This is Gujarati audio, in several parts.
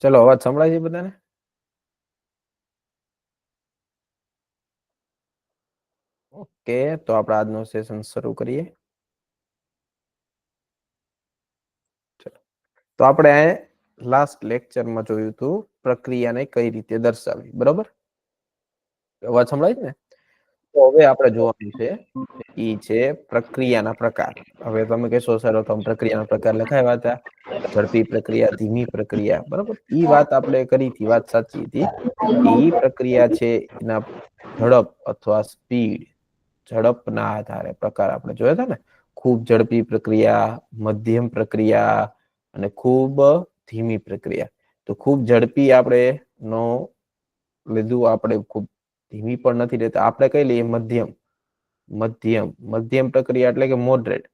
ચલો, અવાજ સંભળાય છે બધાને? ઓકે, તો આપણે આજનો સેશન શરૂ કરીએ. તો આપણે લાસ્ટ લેક્ચરમાં જોયું હતું પ્રક્રિયાને કઈ રીતે દર્શાવવી, બરોબર? અવાજ સંભળાય છે ને? તો હવે આપણે જોવાનું છે ઈ છે પ્રક્રિયાના પ્રકાર. હવે તમે કહેશો સર તમે પ્રક્રિયાના પ્રકાર લખાવ્યા હતા, ઝડપી પ્રક્રિયા, ધીમી પ્રક્રિયા, બરોબર? ઈ વાત આપણે કરી હતી, વાત સાચી હતી. ઈ પ્રક્રિયા છે એના ઝડપ અથવા સ્પીડ, ઝડપના આધારે પ્રકાર આપણે જોયા હતા ને. ખૂબ ઝડપી પ્રક્રિયા, મધ્યમ પ્રક્રિયા અને ખૂબ ધીમી પ્રક્રિયા. તો ખૂબ ઝડપી આપણે નો લીધું, આપણે ખૂબ ધીમી પણ નથી લેતા, આપણે કઈ લઈએ મધ્યમ. મધ્યમ પ્રક્રિયા એટલે કે મોડરેટ,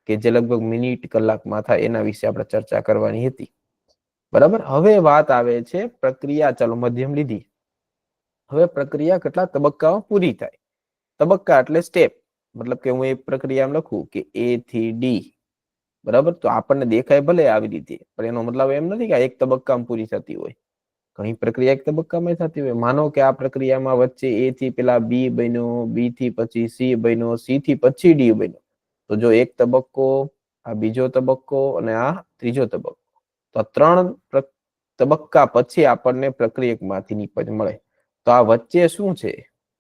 કે જે લગભગ મિનિટ કલાકમાં થાય, એના વિશે આપણે ચર્ચા કરવાની હતી, બરાબર? હવે વાત આવે છે પ્રક્રિયા, ચાલો મધ્યમ લીધી. હવે પ્રક્રિયા કેટલા તબક્કામાં પૂરી થાય? તબક્કા એટલે સ્ટેપ, મતલબ કે હું એક પ્રક્રિયા લખું કે A થી D, બરાબર? તો આપણને દેખાય ભલે આવી રીતે, પણ એનો મતલબ એમ નથી કે એક તબક્કામાં પૂરી થતી હોય. ઘણી પ્રક્રિયા એક તબક્કામાં થતી હોય. માનો કે આ પ્રક્રિયામાં વચ્ચે A થી પેલા B બન્યો, B થી પછી C બન્યો, C થી પછી D બન્યો. તો જો એક તબક્કો, આ બીજો તબક્કો અને આ ત્રીજો તબક્કો, તો 3 તબક્કા પછી આપણને પ્રક્રિયકમાંથી નિપજ મળે. તો આ વચ્ચે શું છે,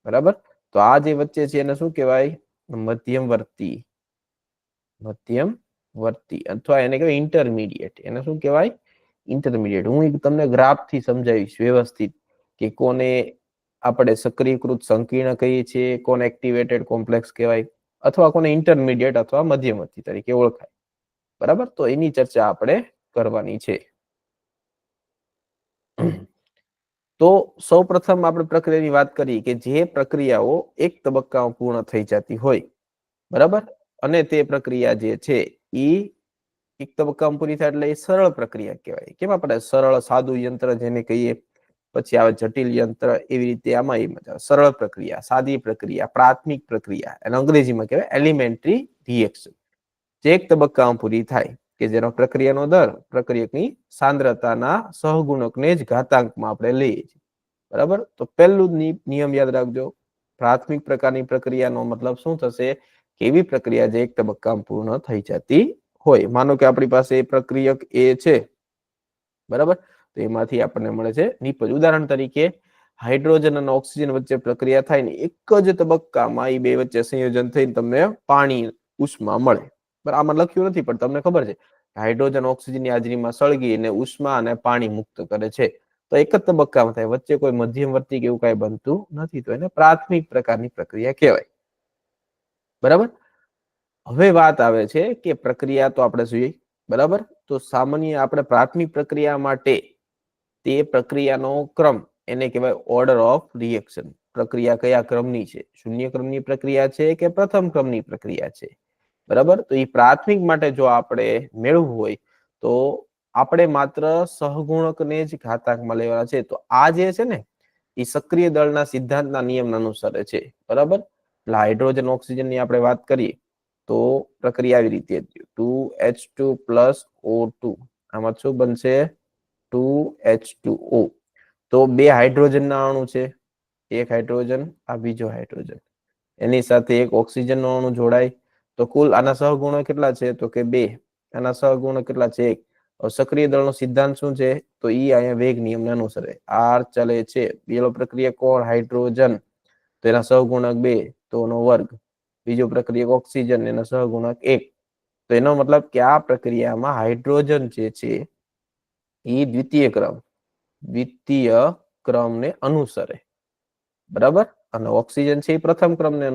બરાબર? તો આ જે વચ્ચે છે એને શું કહેવાય? મધ્યમવર્તી. મધ્યમવર્તી અથવા એને કહેવાય ઇન્ટરમીડિયેટ. એને શું કહેવાય? ઇન્ટરમીડિયેટ. હું તમને ગ્રાફથી સમજાવીશ વ્યવસ્થિત કે કોને આપણે સક્રિયકૃત સંકીર્ણ કહીએ છીએ, કોને એક્ટિવેટેડ કોમ્પ્લેક્સ કહેવાય, અથવા કોને ઇન્ટરમીડિયેટ અથવા મધ્યવર્તી તરીકે ઓળખાય, બરાબર? તો એની ચર્ચા આપણે કરવાની છે. તો સૌપ્રથમ આપણે પ્રક્રિયાની વાત કરી કે જે પ્રક્રિયાઓ એક તબક્કામાં પૂર્ણ થઈ જતી હોય, બરાબર? અને તે પ્રક્રિયા જે છે એ એક તબક્કામાં પૂરી થાય એટલે એ સરળ પ્રક્રિયા કહેવાય. કેમ આપણે સરળ સાદું યંત્ર જેને કહીએ, પછી આવે જટિલ યંત્ર, એવી રીતે આમાં સરળ પ્રક્રિયા, સાદી પ્રક્રિયા, પ્રાથમિક પ્રક્રિયા, અને અંગ્રેજીમાં કહેવાય એલિમેન્ટરી રિએક્શન, જે એક તબક્કામાં પૂરી થાય, કે જેનો પ્રક્રિયાનો દર પ્રક્રિયકની સાંદ્રતાના સહગુણકને જ ઘાતાંકમાં આપણે લઈએ છીએ, બરાબર? તો પહેલું નિયમ યાદ રાખજો, પ્રાથમિક પ્રકારની પ્રક્રિયાનો મતલબ શું થશે? કે એવી પ્રક્રિયા જે એક તબક્કામાં પૂર્ણ થઈ જતી હોય. માનો કે આપણી પાસે પ્રક્રિયક A છે, બરાબર? તો એમાંથી આપણને મળે છે નિપજ. ઉદાહરણ તરીકે હાઇડ્રોજન અને ઓક્સિજન વચ્ચે પ્રક્રિયા થાય ને એક જ તબક્કામાં એ બે વચ્ચે સંયોજન થઈને તમને પાણી ઉષ્મા મળે. બરાબર? આમાં લખ્યું નથી પણ તમને ખબર છે હાઇડ્રોજન ઓક્સિજનની હાજરીમાં સળગી અને ઉષ્મા અને પાણી મુક્ત કરે છે. તો એક જ તબક્કામાં થાય, વચ્ચે કોઈ મધ્યમવર્તી કે એવું કઈ બનતું નથી. તો એને પ્રાથમિક પ્રકારની પ્રક્રિયા કહેવાય, બરાબર? હવે વાત આવે છે કે પ્રક્રિયા તો આપણે જોઈએ, બરાબર? તો સામાન્ય આપણે પ્રાથમિક પ્રક્રિયા માટે તે પ્રક્રિયાનો ક્રમ એને કહેવાય ઓર્ડર ઓફ રિએક્શન. પ્રક્રિયા કયા ક્રમની છે? શૂન્ય ક્રમની પ્રક્રિયા છે કે પ્રથમ ક્રમની પ્રક્રિયા છે, બરાબર? તો એ પ્રાથમિક માટે જો આપણે મેળવવું હોય તો આપણે માત્ર સહગુણકને જ ઘાતાંકમાં લેવાના છે. તો આ જે છે ને એ સક્રિય દળના સિદ્ધાંતના નિયમ અનુસરે છે, બરાબર? એટલે હાઇડ્રોજન ઓક્સિજન ની આપણે વાત કરીએ તો પ્રક્રિયા આવી રીતે 2H2 + O2, આમાં શું બનશે? 2H2O. તો બે હાઇડ્રોજન ના અણુ છે, એક હાઇડ્રોજન, આ બીજો હાઇડ્રોજન, એની સાથે એક ઓક્સિજન નો અણુ જોડાય, તો કુલ આના સહગુણો કેટલા છે? તો કે 2. આના સહગુણો કેટલા છે? 1. સક્રિય દળનો સિદ્ધાંત શું છે? તો ઈ અહીંયા વેગ નિયમને અનુસરે. R ચલે છે, પેલો પ્રક્રિયા કોણ? હાઇડ્રોજન, તો એના સહગુણક 2, તો નો વર્ગ. બીજો પ્રક્રિયક ઓક્સિજન, એના સહગુણક 1. તો એનો મતલબ કે આ પ્રક્રિયામાં હાઇડ્રોજન જે છે એ દ્વિતીય ક્રમને અનુસરે, બરાબર? અને ઓક્સિજન છે એ પ્રથમ ક્રમને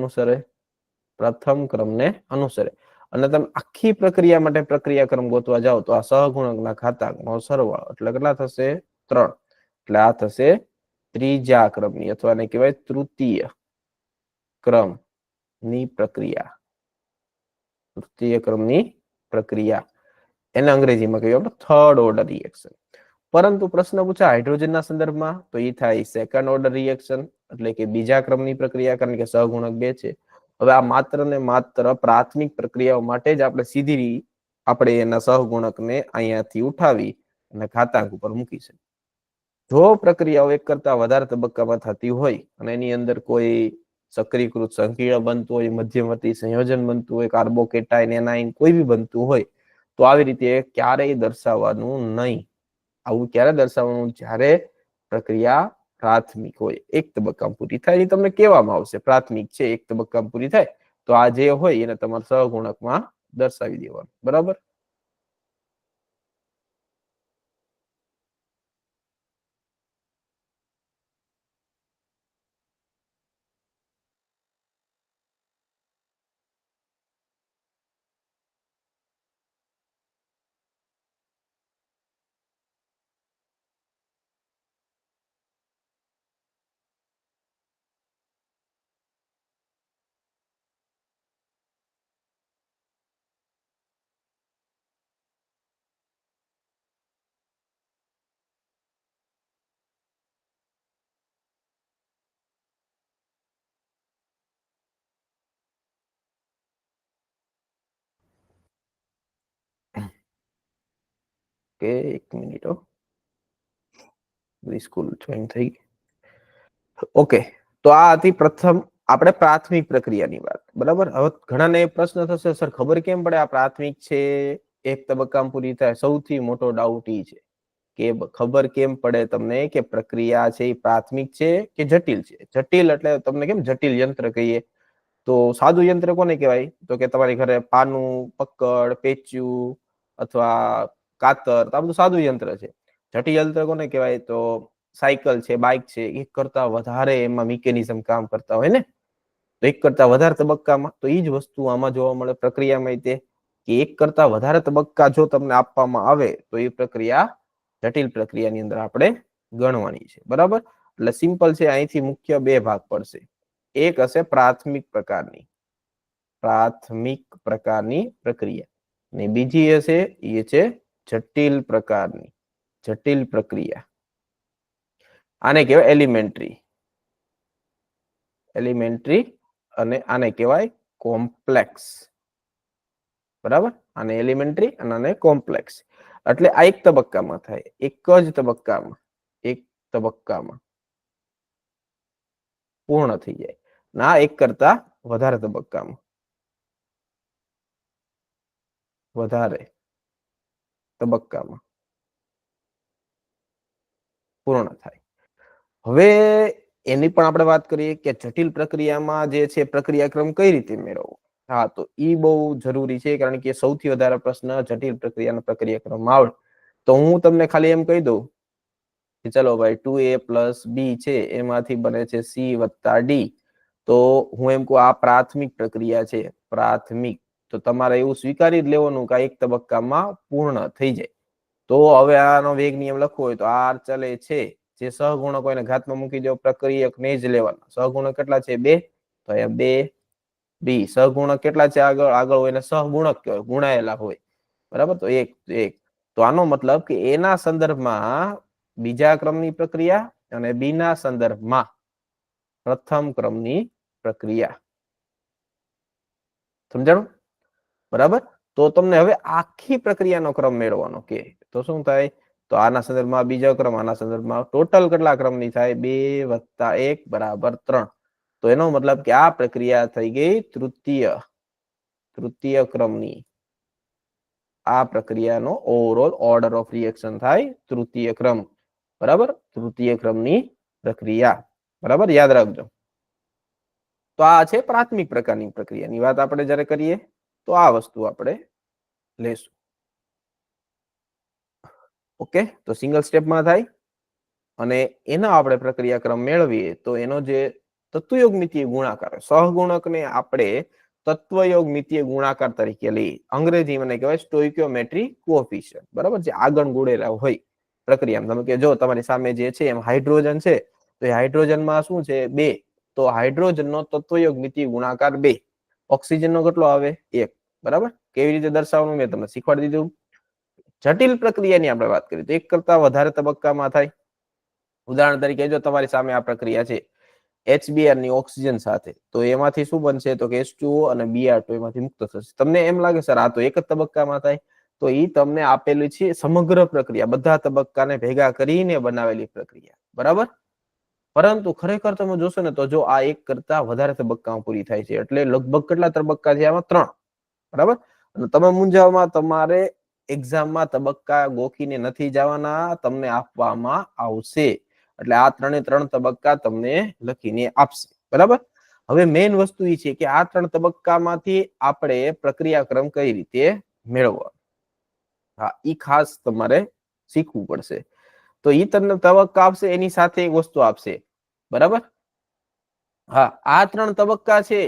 અનુસરે. અને તમે આખી પ્રક્રિયા માટે પ્રક્રિયા ક્રમ ગોતવા જાઓ તો આ સહગુણકના ઘાતાંકનો સરવાળો એટલે કેટલા થશે? 3. એટલે આ થશે ત્રીજા ક્રમની અથવા એને કહેવાય તૃતીય ક્રમની પ્રક્રિયા. તૃતીય ક્રમની પ્રક્રિયા એને અંગ્રેજીમાં કહીએ આપણે થર્ડ ઓર્ડર રિએક્શન. પરંતુ પ્રશ્ન પૂછા હાઇડ્રોજનના સંદર્ભમાં તો એ થાય સેકન્ડ ઓર્ડર રિએક્શન, એટલે કે બીજા ક્રમની પ્રક્રિયા, કારણ કે સહગુણક 2 છે. હવે આ માત્ર ને માત્ર પ્રાથમિક પ્રક્રિયાઓ માટે જ આપણે સીધી આપણે એના સહગુણકને અહીંયાથી ઉઠાવી અને ઘાતાંક ઉપર મૂકી શકીએ. જો પ્રક્રિયાઓ એક કરતા વધારે તબક્કામાં થતી હોય અને એની અંદર કોઈ સક્રિયકૃત સંકીર્ણ બનતું હોય, મધ્યવર્તી સંયોજન બનતું હોય, કાર્બોકેટાઇન એનાઇન કોઈ બી બનતું હોય, તો આવી રીતે ક્યારેય દર્શાવવાનું નહીં. આવું ક્યારે દર્શાવવાનું? જ્યારે પ્રક્રિયા પ્રાથમિક હોય, એક તબક્કામાં પૂરી થાય, તમને કહેવામાં આવશે પ્રાથમિક છે, એક તબક્કામાં પૂરી થાય, તો આ જે હોય એને તમારે સહગુણકમાં દર્શાવી દેવાનું. બરાબર? કે એક મિનિટ, સ્કૂલ જોઈન થઈ. ઓકે, તો આ હતી પ્રથમ આપણે પ્રાથમિક પ્રક્રિયાની વાત. બરાબર? હવે ઘણાને પ્રશ્ન થશે, સર ખબર કેમ પડે આ પ્રાથમિક છે, એક તબક્કામાં પૂરી થાય? સૌથી મોટો ડાઉટ ઈ છે કે ખબર કેમ પડે તમને કે પ્રક્રિયા છે એ પ્રાથમિક છે કે જટિલ છે? જટિલ એટલે તમને કેમ જટિલ યંત્ર કહીએ? તો સાદું યંત્ર કોને કહેવાય? તો કે તમારી ઘરે પાનું, પકડ, પેચ્યું અથવા કાતર, આ બધું સાદું યંત્ર છે. જટિલ યંત્ર કોને કહેવાય? તો સાયકલ છે, બાઇક છે, એક કરતા વધારે એમાં મિકેનિઝમ કામ કરતા હોય ને, તો એક કરતા વધારે તબક્કામાં, તો એ જ વસ્તુ આમાં જોવા મળે પ્રક્રિયામાં. તે કે એક કરતા વધારે તબક્કા જો તમને આપવામાં આવે તો એ પ્રક્રિયા જટિલ પ્રક્રિયાની અંદર આપણે ગણવાની છે. બરાબર? એટલે સિમ્પલ છે, અહીંથી મુખ્ય બે ભાગ પડશે. એક હશે પ્રાથમિક પ્રકારની પ્રક્રિયા, અને બીજી હશે એ છે જટિલ પ્રક્રિયા. આને કહેવાય એલિમેન્ટરી અને આને કહેવાય કોમ્પ્લેક્સ. બરાબર? આને એલિમેન્ટરી અને આને કોમ્પ્લેક્સ. એટલે આ એક તબક્કામાં થાય, એક જ તબક્કામાં પૂર્ણ થઈ જાય. ના, એક કરતા વધારે તબક્કામાં પૂર્ણ થાય. હવે એની પણ આપણે વાત કરીએ કે જટિલ પ્રક્રિયામાં જે છે પ્રક્રિયાક્રમ કઈ રીતે મેળવવો. હા, તો ઈ બહુ જરૂરી છે, કારણ કે સૌથી વધારે પ્રશ્ન જટિલ પ્રક્રિયાનો પ્રક્રિયાક્રમ આવડે. તો હું તમને ખાલી એમ કહી દઉં કે ચલો ભાઈ 2a + b છે, એમાંથી બને છે c + d. તો હું એમ કહું આ પ્રાથમિક પ્રક્રિયા છે, પ્રાથમિક. તો તમારે એવું સ્વીકારી જ લેવાનું કે એક તબક્કામાં પૂર્ણ થઈ જાય. તો હવે આનો વેગ નિયમ લખવો હોય તો r ચલે છે, જે સહગુણકો એને ઘાતમાં મૂકી દો, પ્રક્રિયક ને જ લેવાના. સહગુણક કેટલા છે? 2. તો અહીંયા 2 b. સહગુણક કેટલા છે? આગળ હોય એને સહગુણક કહેવાય, ગુણાયેલા હોય. બરાબર? તો 1. તો આનો મતલબ કે એના સંદર્ભમાં બીજા ક્રમની પ્રક્રિયા અને બી ના સંદર્ભમાં પ્રથમ ક્રમની પ્રક્રિયા. સમજાણું? બરાબર? તો તમને હવે આખી પ્રક્રિયાનો ક્રમ મેળવવાનો કે તો શું થાય? તો આના સંદર્ભમાં બીજો ક્રમ, આના સંદર્ભમાં ટોટલ કેટલા ક્રમની થાય? 2 + 1 = 3. તો એનો મતલબ કે આ પ્રક્રિયા થઈ ગઈ તૃતીય ક્રમની. આ પ્રક્રિયાનો ઓવરઓલ ઓર્ડર ઓફ રિએક્શન થાય તૃતીય ક્રમ. બરાબર? તૃતીય ક્રમની પ્રક્રિયા. બરાબર? યાદ રાખજો. તો આ છે પ્રાથમિક પ્રકારની પ્રક્રિયાની વાત આપણે જ્યારે કરીએ તો આ વસ્તુ આપણે લેશું. ઓકે, તો સિંગલ સ્ટેપમાં થાય અને એનો આપણે પ્રક્રિયાક્રમ મેળવીએ તો એનો જે તત્વયોગમિતીય ગુણાકાર, સહગુણકને આપણે તત્વયોગમિતીય ગુણાકાર તરીકે લઈએ. અંગ્રેજીમાં એને કહેવાય સ્ટોઇકિયોમેટ્રી કોએફિશિયન્ટ. બરાબર? જે આગળ ગુણેલા હોય પ્રક્રિયામાં. તમે કે જો તમારી સામે જે છે એમ હાઇડ્રોજન છે, તો એ હાઇડ્રોજનમાં શું છે? 2. તો હાઇડ્રોજનનો તત્વયોગમિતીય ગુણાકાર 2. ઓક્સિજનનો કેટલો આવે? 1. બરાબર? કેવી રીતે દર્શાવવાનું મેં તમને શીખવાડી દીધું. જટિલ પ્રક્રિયાની આપણે વાત કરીએ તો એક કરતા વધારે તબક્કામાં થાય. ઉદાહરણ તરીકે જો તમારી સામે આ પ્રક્રિયા છે HBr ની ઓક્સિજન સાથે, તો એમાંથી શું બનશે? તો કે H2O અને Br2 એમાંથી મુક્ત થશે. તમને એમ લાગે સર આ તો એક જ તબક્કામાં થાય? તો ઈ તમને આપેલું છે સમગ્ર પ્રક્રિયા, બધા તબક્કાને ભેગા કરીને બનાવેલી પ્રક્રિયા, બરાબર. પરંતુ ખરેખર તમે જોશો ને તો જો આ એક કરતા વધારે તબક્કામાં પૂરી થાય છે. એટલે લગભગ કેટલા તબક્કા છે આમાં? 3, બરાબર. અને તમે મૂંઝાવમાં, તમારે એક્ઝામમાં તબક્કા ગોખીને નથી જવાના, તમને આપવામાં આવશે. એટલે આ 3 તબક્કા તમને લખીને આપશે, બરાબર. હવે મેઇન વસ્તુ એ છે કે આ 3 તબક્કામાંથી આપણે પ્રક્રિયાક્રમ કઈ રીતે મેળવવો, હા, ઈ ખાસ તમારે શીખવું પડશે. તો ઈ તમને તબક્કા આપશે, એની સાથે એક વસ્તુ આપશે, બરાબર. હા, આ 3 તબક્કા છે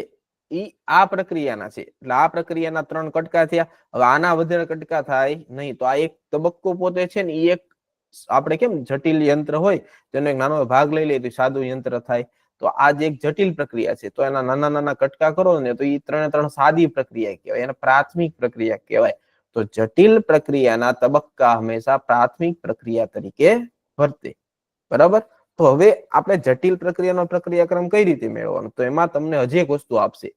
ઈ આ પ્રક્રિયાના છે. એટલે આ પ્રક્રિયાના 3 કટકા થયા. હવે આના વધારે કટકા થાય નહીં. તો આ એક તબક્કો પોતે છે ને, ઈ એક આપણે કેમ જટિલ યંત્ર હોય તેનો એક નાનો ભાગ લઈ લઈએ તો સાદું યંત્ર થાય. તો આ જે એક જટિલ પ્રક્રિયા છે, તો એના નાના નાના કટકા કરો ને તો એ 3 સાદી પ્રક્રિયા કહેવાય, એને પ્રાથમિક પ્રક્રિયા કહેવાય. તો જટિલ પ્રક્રિયાના તબક્કા હંમેશા પ્રાથમિક પ્રક્રિયા તરીકે વર્તે, બરાબર. તો હવે આપણે જટિલ પ્રક્રિયાનો પ્રક્રિયાક્રમ કઈ રીતે મેળવવાનો? તો એમાં તમને હજી એક વસ્તુ આપશે.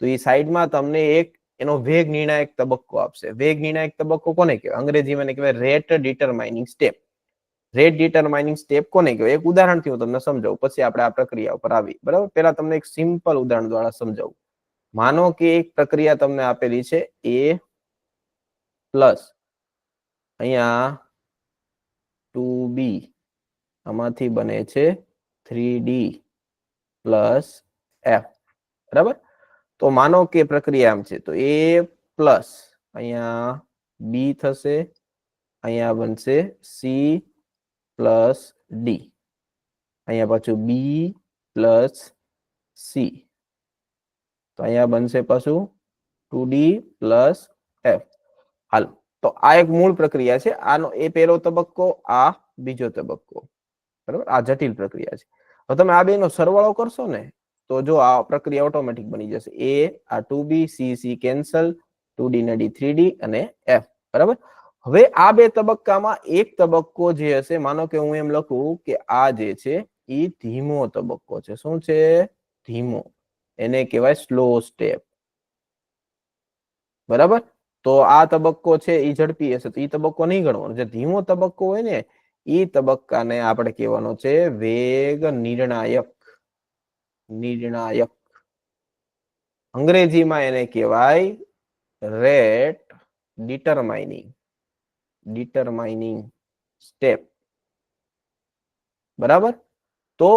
તો એ સાઈડમાં તમને એક એનો વેગ નિર્ણાયક તબક્કો આપશે. વેગ નિર્ણાયક તબક્કો કોને કહેવાય? અંગ્રેજીમાં કહેવાય rate determining step. Rate determining step કોને કહેવાય? એક ઉદાહરણથી હું તમને સમજાવું, પછી આપણે આ પ્રક્રિયા ઉપર આવી, બરાબર. પહેલા તમને એક સિમ્પલ ઉદાહરણ દ્વારા સમજાવું. માનો કે એક પ્રક્રિયા તમને આપેલી છે A પ્લસ અહીંયા 2B, આમાંથી બને છે 3D પ્લસ F, બરાબર. તો માનો કે પ્રક્રિયા આમ છે, તો A પ્લસ અહીંયા B થશે, અહીંયા બનશે C પ્લસ D, અહીંયા પાછું B પ્લસ C, તો અહીંયા બનશે પાછું 2D પ્લસ F. હાલ, તો આ એક મૂળ પ્રક્રિયા છે. આનો એ પહેલો તબક્કો, આ બીજો તબક્કો, બરાબર. આ જટિલ પ્રક્રિયા છે. હવે તમે આ બેનો સરવાળો કરશો ને તો જો આ પ્રક્રિયા ઓટોમેટિક બની જશે. આ 2B, C કેન્સલ, 2D ને D 3D અને F, બરાબર. હવે આ બે તબક્કામાં એક તબક્કો જે હશે, માનો કે હું એમ લખું કે આ જે છે એ ધીમો તબક્કો છે. શું છે? ધીમો. એને કહેવાય સ્લો સ્ટેપ, બરાબર. તો આ તબક્કો છે એ ઝડપી હશે તો એ તબક્કો નહીં ગણવાનો. જે ધીમો તબક્કો હોય ને એ તબક્કાને આપણે કહેવાનો છે વેગ નિર્ણાયક. નિર્ણાયક અંગ્રેજીમાં એને કહેવાય રેટ ડિટરમાઇનિંગ સ્ટેપ, બરાબર. તો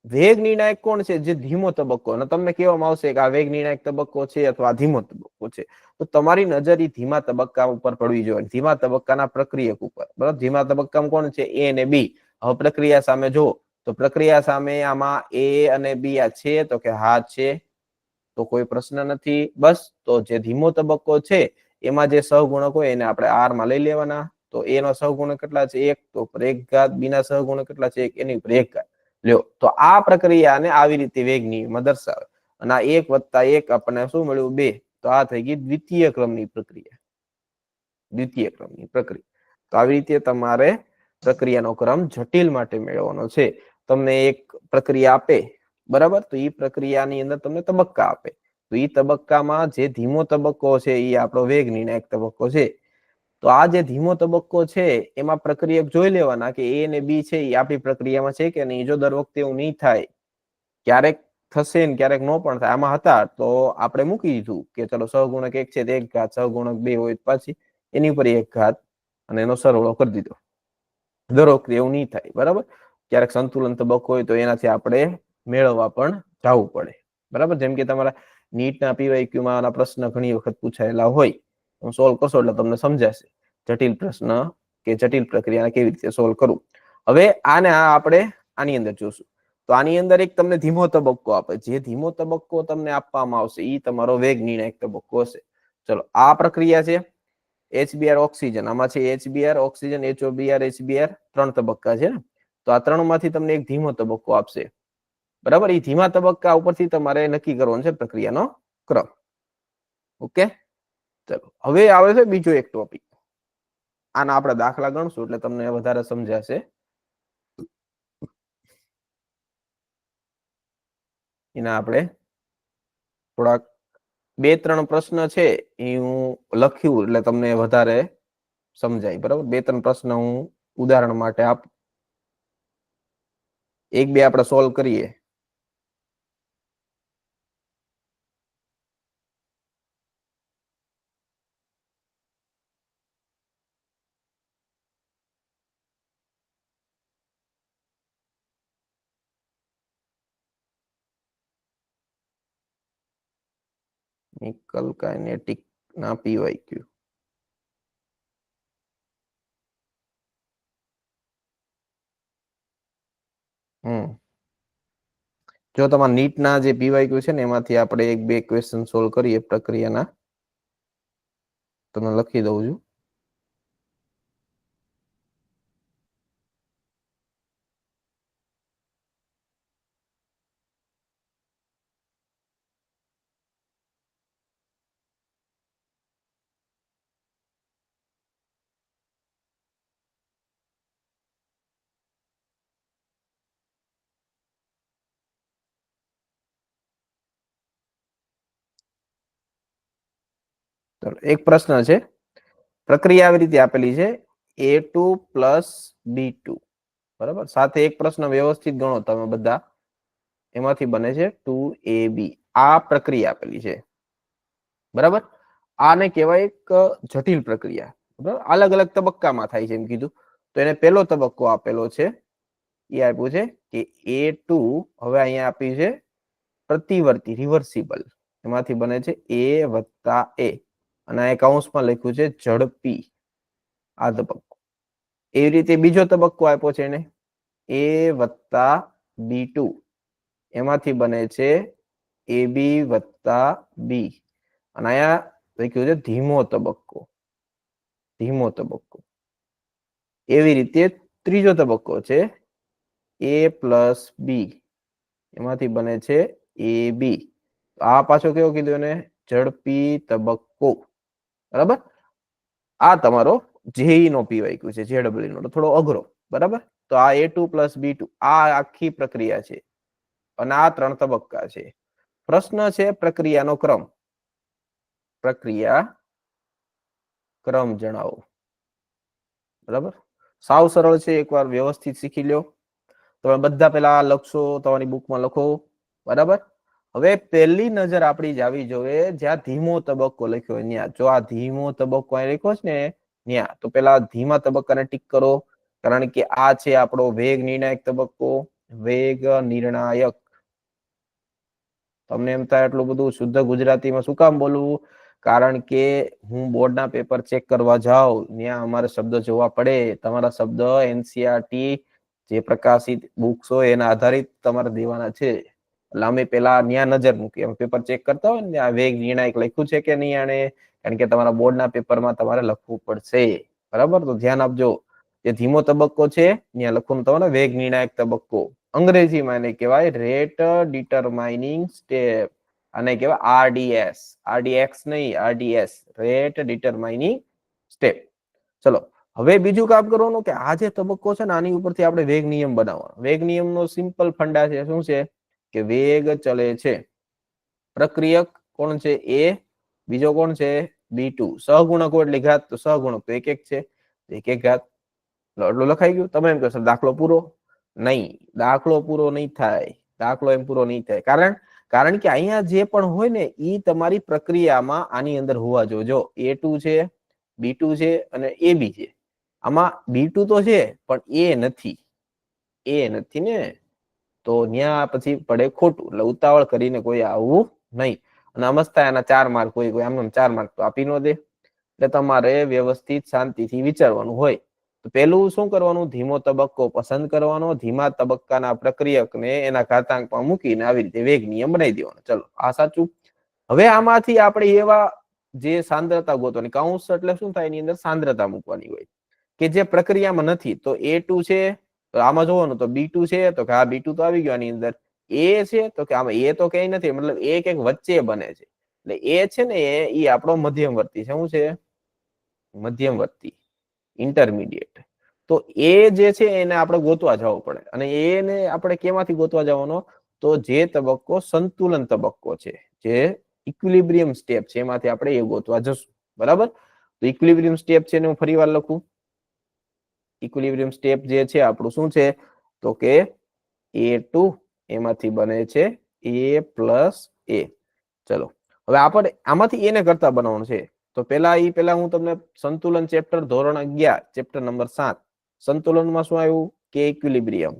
વેગ નિર્ણાયક કોણ છે? જે ધીમો તબક્કો. અને તમને કહેવામાં આવશે કે આ વેગ નિર્ણાયક તબક્કો છે અથવા ધીમો તબક્કો છે. તો તમારી નજર એ ધીમા તબક્કા ઉપર પડવી જોઈએ, ધીમા તબક્કાના પ્રક્રિયક ઉપર, બરાબર. ધીમા તબક્કામાં કોણ છે? A અને B. હવે પ્રક્રિયા સામે જો, તો પ્રક્રિયા સામે આમાં A અને B આ છે, તો કે હા છે, તો કોઈ પ્રશ્ન નથી, બસ. તો જે ધીમો તબક્કો છે એમાં જે સહગુણક હોય એને આપણે R માં લઈ લેવાના. તો A નો સહગુણક કેટલા છે? 1, તો ઉપર 1 ઘાત. B ના સહગુણક કેટલા છે? 1, એની ઉપર 1 ઘાત. લ્યો, તો આ પ્રક્રિયાને આવી રીતે વેગ નિયમમાં દર્શાવે. અને આ 1 + 1 આપણને શું મળ્યું? 2. તો આ થઈ ગઈ દ્વિતીય ક્રમની પ્રક્રિયા. દ્વિતીય ક્રમની પ્રક્રિયા. તો આવી રીતે તમારે પ્રક્રિયાનો ક્રમ જટિલ માટે મેળવવાનો છે. તમને એક પ્રક્રિયા આપે, બરાબર. તો એ પ્રક્રિયાની અંદર તમને તબક્કા આપે. તો એ તબક્કામાં જે ધીમો તબક્કો છે એ આપણો વેગ નિર્ણાયક તબક્કો છે. તો આ જે ધીમો તબક્કો છે એમાં પ્રક્રિયક જોઈ લેવાના કે A અને B છે એ આપણી પ્રક્રિયામાં છે કે નહીં. જો દર વખતે એવું નહીં થાય, ક્યારેક થશે ને ક્યારેક નો પણ થાય, આમાં હતા તો આપણે મૂકી દીધું કે ચલો સહગુણક 1 છે 1 ઘાત, સહગુણક 2 હોય પાછી એની ઉપર 1 ઘાત, અને એનો સરવાળો કરી દીધો. દર વખતે એવું નહીં થાય, બરાબર. ક્યારેક સંતુલન તબક્કો હોય તો એનાથી આપણે મેળવવા પણ જવું પડે, બરાબર. જેમ કે તમારા નીટના PYQ માં પ્રશ્ન ઘણી વખત પૂછાયેલા હોય, હું સોલ્વ કરશો એટલે તમને સમજાશે જટિલ પ્રશ્ન કે જટિલ પ્રક્રિયાને કેવી રીતે સોલ્વ કરવું. હવે આને આપણે આની અંદર જોશું. તો આની અંદર એક તમને ધીમો તબક્કો આપે. જે ધીમો તબક્કો તમને આપવામાં આવશે એ તમારો વેગ નિર્ણાયક તબક્કો હશે. ચલો, આ પ્રક્રિયા છે HBr ઓક્સિજન. આમાં છે HBr ઓક્સિજન, HOBr HBr, 3 તબક્કા છે ને. તો આ 3 માંથી તમને એક ધીમો તબક્કો આપશે, બરાબર. એ ધીમા તબક્કા ઉપરથી તમારે નક્કી કરવાનો છે પ્રક્રિયાનો ક્રમ. ઓકે, ચલો. હવે આવે છે બીજો એક ટોપિક. આના આપણે દાખલા ગણશું એટલે તમને વધારે સમજાશે. એના આપણે થોડાક 2-3 પ્રશ્ન છે એ હું લખ્યું એટલે તમને વધારે સમજાય, બરાબર? 2-3 પ્રશ્ન હું ઉદાહરણ માટે આપું, 1-2 આપણે સોલ્વ કરીએ. નિકલ કાઇનેટિક ના પીવાયક્યુ. જો તમારા નીટના જે પીવાયક્યુ છે ને એમાંથી આપણે 1-2 ક્વેશ્ચન સોલ્વ કરીએ પ્રક્રિયાના, તમે લખી દઉં છું. એક પ્રશ્ન છે, પ્રક્રિયા આવી રીતે આપેલી છે A2 પ્લસ B2, બરાબર? સાથે એક પ્રશ્ન વ્યવસ્થિત ગણો તમે બધા, એમાંથી બને છે 2AB. આ પ્રક્રિયા આપેલી છે, બરાબર? આને કહેવાય એક જટિલ પ્રક્રિયા, બરાબર? અલગ અલગ તબક્કામાં થાય છે એમ કીધું. તો એને પહેલો તબક્કો આપેલો છે, એ આપ્યું છે કે A2, હવે અહીંયા આપ્યું છે પ્રતિવર્તી, રિવર્સિબલ, એમાંથી બને છે A વત્તા A, અને આ કૌંસમાં લખ્યું છે ઝડપી, આ તબક્કો. એવી રીતે બીજો તબક્કો આપ્યો છે એને A વત્તા B2, એમાંથી બને છે AB વત્તા B, અને અહીંયા લખ્યું છે ધીમો તબક્કો, ધીમો તબક્કો. એવી રીતે ત્રીજો તબક્કો છે A પ્લસ B, એમાંથી બને છે AB. આ પાછો કેવો કીધું એને? ઝડપી તબક્કો, બરાબર? આ તમારો જેઈ નો પીવાયક્યુ છે, જેડબલ્યુ નો થોડો અઘરો, બરાબર? તો આ A2 પ્લસ B2 આ આખી પ્રક્રિયા છે, અને આ 3 તબક્કા છે. પ્રશ્ન છે પ્રક્રિયાનો ક્રમ. પ્રક્રિયા ક્રમ જણાવો, બરાબર? સાવ સરળ છે, એકવાર વ્યવસ્થિત શીખી લ્યો. તમે બધા પેલા લખશો, તમારી બુકમાં લખો, બરાબર? હવે પહેલી નજર આપણી જાવી જોઈએ જ્યાં ધીમો તબક્કો લખ્યો હોય ત્યાં. જો આ ધીમો તબક્કો અહીં લખ્યો છે ને ત્યાં, તો પેલા ધીમા તબક્કાને ટીક કરો, કારણ કે આ છે આપણો વેગ નિર્ણાયક તબક્કો. વેગ નિર્ણાયક. તમને એમ થાય એટલું બધું શુદ્ધ ગુજરાતીમાં શું કામ બોલવું? કારણ કે હું બોર્ડના પેપર ચેક કરવા જાઉં ત્યાં અમારે શબ્દ જોવા પડે. તમારા શબ્દ એનસીઆરટી જે પ્રકાશિત બુક્સ હોય એના આધારિત તમારે દેવાના છે. એટલે અમે પેલા ત્યાં નજર મૂકી, અમે પેપર ચેક કરતા હોય ને આ વેગ નિર્ણાયક લખ્યું છે કે નહીં આને, કારણ કે તમારા બોર્ડના પેપરમાં તમારે લખવું પડશે, બરાબર? તો ધ્યાન આપજો. જે ધીમો તબક્કો છે ત્યાં લખવાનું તમારે વેગ નિર્ણાયક તબક્કો. અંગ્રેજીમાં એને કહેવાય રેટ ડિટરમાઇનિંગ સ્ટેપ, આને કહેવાય આરડીએસ. આરડીએક્સ નહીં, આરડીએસ, રેટ ડિટરમાઇનિંગ સ્ટેપ. ચલો, હવે બીજું કામ કરવાનું કે આ જે તબક્કો છે ને આની ઉપરથી આપણે વેગ નિયમ બનાવવાનો. વેગ નિયમનો સિમ્પલ ફંડા છે, શું છે? કે વેગ ચલે છે, પ્રક્રિયક કોણ છે? A, બીજો કોણ છે? B2. સહગુણકો એટલે ઘાત, તો સહગુણક તો એક એક છે, એક એક ઘાત. એટલું લખાઈ ગયું. તમે એમ કહેશો દાખલો પૂરો? નહીં, દાખલો પૂરો નહીં થાય. દાખલો એમ પૂરો નહીં થાય. કારણ કે અહીંયા જે પણ હોય ને એ તમારી પ્રક્રિયામાં આની અંદર હોવા જોઈએ. જો A2 છે, B2 છે અને AB છે. આમાં B2 તો છે પણ A નથી, A નથી ને, તો ત્યાં પછી પડે ખોટું. એટલે ઉતાવળ કરીને કોઈ આવવું નહીં. અને અમસ્તા એના 4 માર્ક હોય, કોઈ આમ 4 માર્ક તો આપી ન દે. એટલે તમારે વ્યવસ્થિત શાંતિથી વિચારવાનું હોય. તો પેલું શું કરવાનું? ધીમો તબક્કો પસંદ કરવાનો, ધીમા તબક્કાના પ્રક્રિયકને એના ઘાતાંકમાં મૂકીને આવી રીતે વેગ નિયમ બનાવી દેવાનો. ચલો, આ સાચું. હવે આમાંથી આપણે એવા જે સાંદ્રતા ગોતવાની, કૌંસ એટલે શું થાય? એની અંદર સાંદ્રતા મૂકવાની હોય કે જે પ્રક્રિયામાં નથી. તો A2 છે, તો આમાં જોવાનું તો B2 છે, તો કે આ B2 તો આવી ગયો આની અંદર. A છે, તો કે આમાં A તો કઈ નથી, મતલબ એ કંઈક વચ્ચે બને છે. એટલે એ છે ને એ આપણો મધ્યમવર્તી છે. શું છે? મધ્યમવર્તી, ઇન્ટરમીડિયેટ. તો એ જે છે એને આપણે ગોતવા જવું પડે, અને એને આપણે કેમાંથી ગોતવા જવાનો? તો જે તબક્કો સંતુલન તબક્કો છે, જે ઇક્વિલિબ્રિયમ સ્ટેપ છે એમાંથી આપણે એ ગોતવા જશું. બરાબર? તો ઇક્વિલિબ્રિયમ સ્ટેપ છે ને હું ફરીવાર લખું. ઇક્વિલિબ્રિયમ સ્ટેપ જે છે આપણું શું છે તો કે A2 એમાંથી બને છે A પ્લસ A. ચલો હવે આપણે આમાંથી એને કરતા બનાવવાનું છે. તો પેલા હું તમને સંતુલન ચેપ્ટર ધોરણ 11 ચેપ્ટર નંબર 7 સંતુલનમાં શું આવ્યું કે ઇક્વિલિબ્રિયમ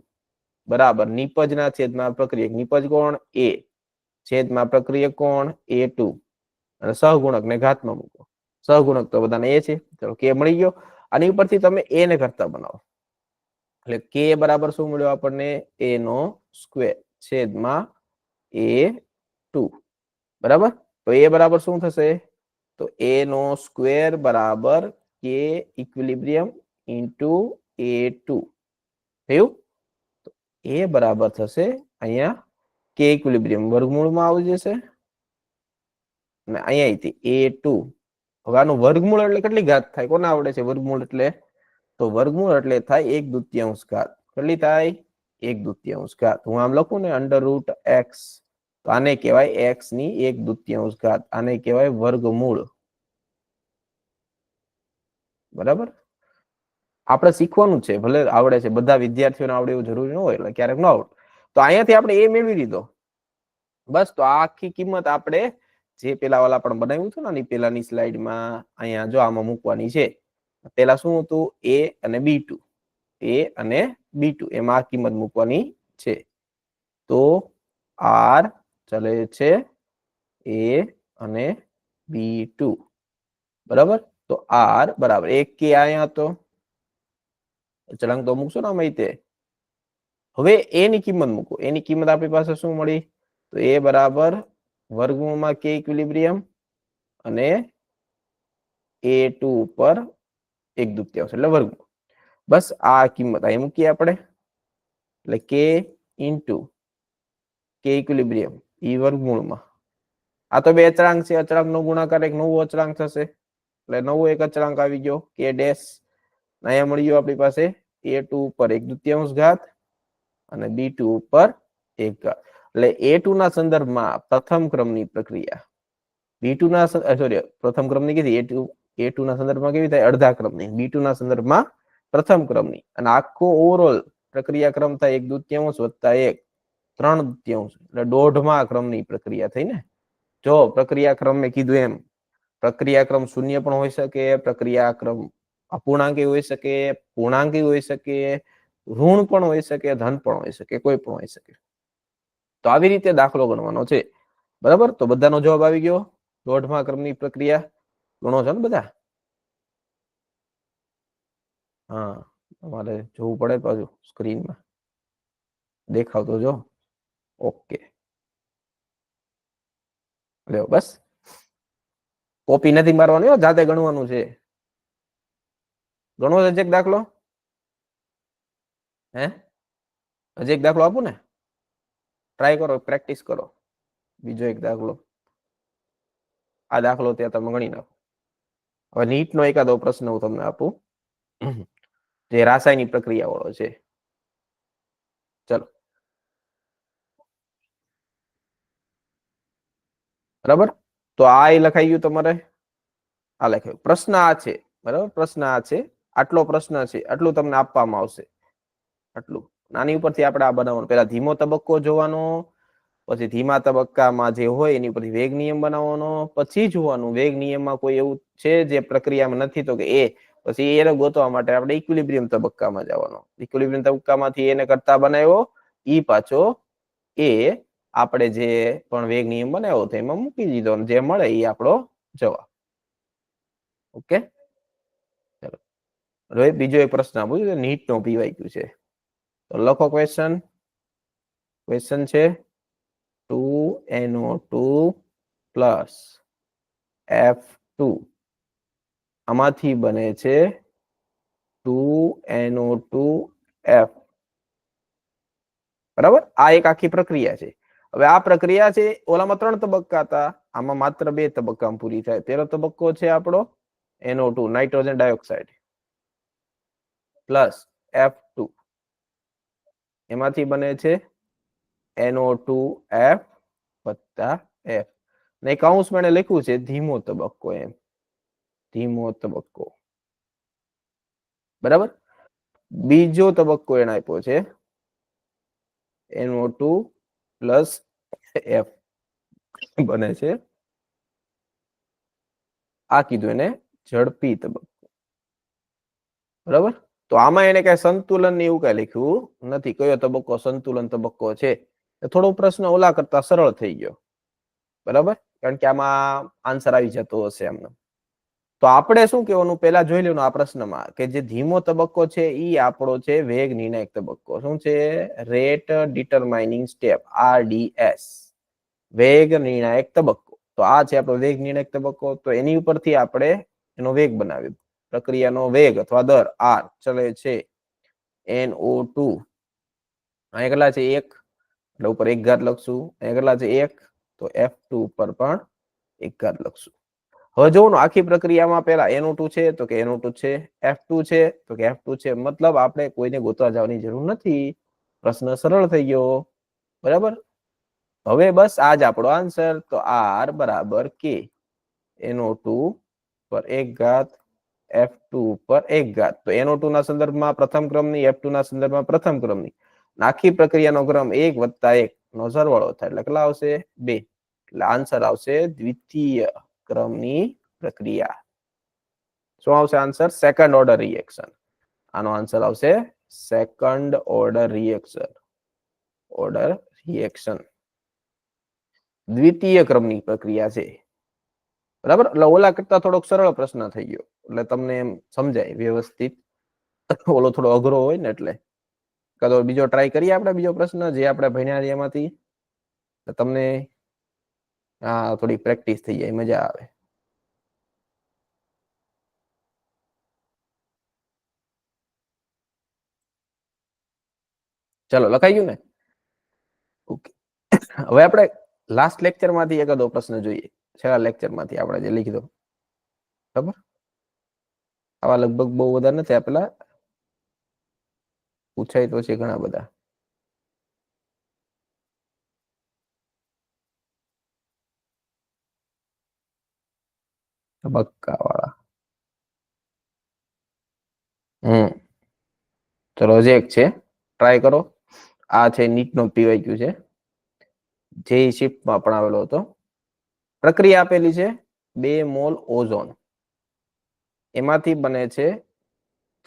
બરાબર નિપજના છેદમાં પ્રક્રિયક નિપજ કોણ A છેદમાં પ્રક્રિયક કોણ A2 અને સહગુણક ને ઘાતમાં મૂકો. સહગુણક તો બધાને એ છે. ચલો કે મળી ગયો. આની ઉપરથી તમે એ ને કરતા બનાવો એટલે કે બરાબર શું મળ્યો આપણને a નો સ્ક્વેર છેદમાં A2 બરાબર. તો એ બરાબર શું થશે તો a નો સ્ક્વેર બરાબર કે ઇક્વિલિબ્રિયમ ઇન્ટુ A2 થયું. તો એ બરાબર થશે અહીંયા કે ઇક્વિલિબ્રિયમ વર્ગમૂળમાં આવી જશે અને અહીંયાથી A2 હવે આનું વર્ગમૂળ એટલે કેટલી ઘાત થાય કોને આવડે છે વર્ગમૂળ એટલે તો વર્ગમૂળ એટલે થાય 1/2 ઘાત. કેટલી થાય 1/2 ઘાત. હું આમ લખું ને √x તો આને કહેવાય x ની 1/2 ઘાત. આને કહેવાય વર્ગમૂળ. બરાબર આપણે શીખવાનું છે ભલે આવડે છે બધા વિદ્યાર્થીઓને આવડે એવું જરૂરી ન હોય એટલે ક્યારેક ન આવડે તો અહીંયાથી આપણે એ મેળવી લીધો. બસ તો આ આખી કિંમત આપણે જે પેલા વાળા પણ બનાવ્યું હતું ને પેલાની સ્લાઇડમાં અહીંયા જો આમાં મૂકવાની છે. પેલા શું હતું a અને b2 a અને b2 એમાં આ કિંમત મૂકવાની છે. તો r ચલે છે a અને b2 બરાબર. તો r બરાબર એક કે અહીંયા હતો અચળાંક તો મૂકશો ને આમાં તે. હવે a ની કિંમત મૂકો. એની કિંમત આપણી પાસે શું મળી તો a બરાબર વર્ગમૂળમાં કે ઇક્વિલિબ્રિયમ અને A2 ઉપર 1/2 એટલે વર્ગમૂળ. બસ આ કિંમત અહીં મૂકીએ આપણે એટલે કે ઇન્ટુ કે ઇક્વિલિબ્રિયમ ઈ વર્ગમૂળમાં આ તો બે અચળાંક છે. અચળાંકનો ગુણાકાર એક નવો અચળાંક થશે એટલે નવો એક અચળાંક આવી ગયો કે ડેશ. અહીંયા મળી ગયો આપણી પાસે A2 ઉપર 1/2 ઘાત અને B2 ઉપર 1 ઘાત. એટલે A2 ના સંદર્ભમાં પ્રથમ ક્રમની પ્રક્રિયા B2 ના સોરી પ્રથમ ક્રમની કીધી A2 ના સંદર્ભમાં કેવી થાય અડધા ક્રમની B2 ના સંદર્ભમાં પ્રથમ ક્રમની અને આખો ઓવરઓલ પ્રક્રિયા ક્રમ થાય 1/2 વત્તા 1 3/2 એટલે દોઢમા ક્રમની પ્રક્રિયા થઈ ને. જો પ્રક્રિયા ક્રમ મેં કીધું એમ પ્રક્રિયા ક્રમ શૂન્ય પણ હોઈ શકે પ્રક્રિયા ક્રમ અપૂર્ણાંકી હોઈ શકે પૂર્ણાંકી હોઈ શકે ઋણ પણ હોઈ શકે ધન પણ હોઈ શકે કોઈ પણ હોઈ શકે. તો આવી રીતે દાખલો ગણવાનો છે. બરાબર તો બધાનો જવાબ આવી ગયો. દોઢમા ક્રમની પ્રક્રિયા ગણો છો ને બધા. હા તમારે જોવું પડે પાછું સ્ક્રીનમાં દેખાવતો જો. ઓકે લ્યો બસ કોપી નથી મારવાની જાતે ગણવાનું છે. ગણો છે એક દાખલો હે હજી એક દાખલો આપું ને ટ્રાય કરો પ્રેક્ટિસ કરો. બીજો એક દાખલો આ દાખલો ત્યાં તમે ગણી નાખો. હવે નીટનો એકાદો પ્રશ્ન હું તમને આપું જે રાસાયણિક પ્રક્રિયા વાળો છે. ચલો બરાબર તો આ લખાઈ ગયું તમારે આ લખાયું. પ્રશ્ન આ છે બરાબર પ્રશ્ન આ છે આટલો પ્રશ્ન છે આટલું તમને આપવામાં આવશે આટલું. આની ઉપરથી આપણે આ બનાવવાનું પેલા ધીમો તબક્કો જોવાનો પછી ધીમા તબક્કામાં જે હોય એની ઉપરથી વેગ નિયમ બનાવવાનો પછી જોવાનું વેગ નિયમમાં કોઈ એવું છે જે પ્રક્રિયામાં નથી તો કે એ પછી એને ગોતવા માટે આપણે ઇક્વિલિબ્રિયમ તબક્કામાં જવાનો. ઇક્વિલિબ્રિયમ તબક્કામાંથી એને કરતા બનાવ્યો ઈ પાછો એ આપણે જે પણ વેગ નિયમ બનાવ્યો હતો એમાં મૂકી દીધો જે મળે એ આપણો જવાબ. ઓકે ચલો હવે બીજો એક પ્રશ્ન આપું નીટ નો પીવાય છે તો લખો ક્વેશ્ચન. ક્વેશ્ચન છે 2NO2 પ્લસ F2 આમાંથી બને છે 2NO2F. બરાબર આ એક આખી પ્રક્રિયા છે. હવે આ પ્રક્રિયા છે ઓલામાં 3 તબક્કા હતા આમાં માત્ર 2 તબક્કામાં પૂરી થાય. પહેલો તબક્કો છે આપણો NO2 nitrogen dioxide plus F2 એમાંથી બને છે NO2F વત્તા F. ને કૌંસમાં એને લખ્યું છે ધીમો તબક્કો, એમ ધીમો તબક્કો, બરાબર. બીજો તબક્કો એને આપ્યો છે NO2 પ્લસ F બને છે, આ કીધું એને ઝડપી તબક્કો, બરાબર. તો આમાં એને કઈ સંતુલન એવું કઈ લખ્યું નથી, કયો તબક્કો સંતુલન તબક્કો છે. થોડો પ્રશ્ન ઓલા કરતા સરળ થઈ ગયો, બરાબર, કારણ કે આમાં આન્સર આવી જતો હશે એમને. તો આપણે શું કહેવાનું પહેલા જોઈ લેવાનું આ પ્રશ્નમાં કે જે ધીમો તબક્કો છે ઈ આપણો છે વેગ નિર્ણાયક તબક્કો. શું છે? રેટ ડિટરમાઇનિંગ સ્ટેપ, RDS, વેગ નિર્ણાયક તબક્કો. તો આ છે આપણો વેગ નિર્ણાયક તબક્કો. તો એની ઉપરથી આપણે એનો વેગ બનાવ્યો, પ્રક્રિયાનો વેગ અથવા દર R ચલે છે NO2, અહીંયા કેટલા છે 1, એટલે ઉપર 1 ઘાત લખશું. અહીંયા કેટલા છે 1, તો F2 ઉપર પણ 1 ઘાત લખશું. હવે જોવાનું આખી પ્રક્રિયામાં પહેલા NO2 છે તો કે NO2 છે, F2 છે તો કે F2 છે, મતલબ આપણે કોઈને ગોતવા જવાની જરૂર નથી, પ્રશ્ન સરળ થઈ ગયો, બરાબર. હવે બસ આ જ આપણો આન્સર. તો R બરાબર K, NO2 પર 1 ઘાત F2 પર 1 ઘાત. તો NO2 ના સંદર્ભમાં પ્રથમ ક્રમની, F2 ના સંદર્ભમાં પ્રથમ ક્રમની, આખી પ્રક્રિયાનો ક્રમ 1 વત્તા 1 નો સરવાળો થાય એટલે કેટલા આવશે 2, એટલે આન્સર આવશે દ્વિતીય ક્રમની પ્રક્રિયા. શું આવશે આન્સર? Second order reaction. આનો આન્સર આવશે second order reaction, order reaction દ્વિતીય ક્રમની પ્રક્રિયા છે, બરાબર. એટલે ઓલા કરતા થોડોક સરળ પ્રશ્ન થઈ ગયો, એટલે તમને એમ સમજાય વ્યવસ્થિત. ઓલો થોડો અઘરો હોય ને એટલે. કદો બીજો ટ્રાય કરીએ આપણે, બીજો પ્રશ્ન જે આપણે ભણ્યા એમાંથી તમને થોડી પ્રેક્ટિસ થઈ જાય, મજા આવે. ચલો લખાઈ ગયું ને? ઓકે. હવે આપણે લાસ્ટ લેક્ચર માંથી એકાદો પ્રશ્ન જોઈએ, છેલ્લા લેક્ચર માંથી આપણે જે લખી દો, બરાબર. આવા લગભગ બહુ બધા નથી આપેલા, પૂછાય તો છે ઘણા બધા. તબક્કા વાળા. ચલો હજી એક છે, ટ્રાય કરો. આ છે નીટ નો PYQ છે, જે શિફ્ટમાં પણ આવેલો હતો. પ્રક્રિયા આપેલી છે 2 મોલ ઓઝોન, એમાંથી બને છે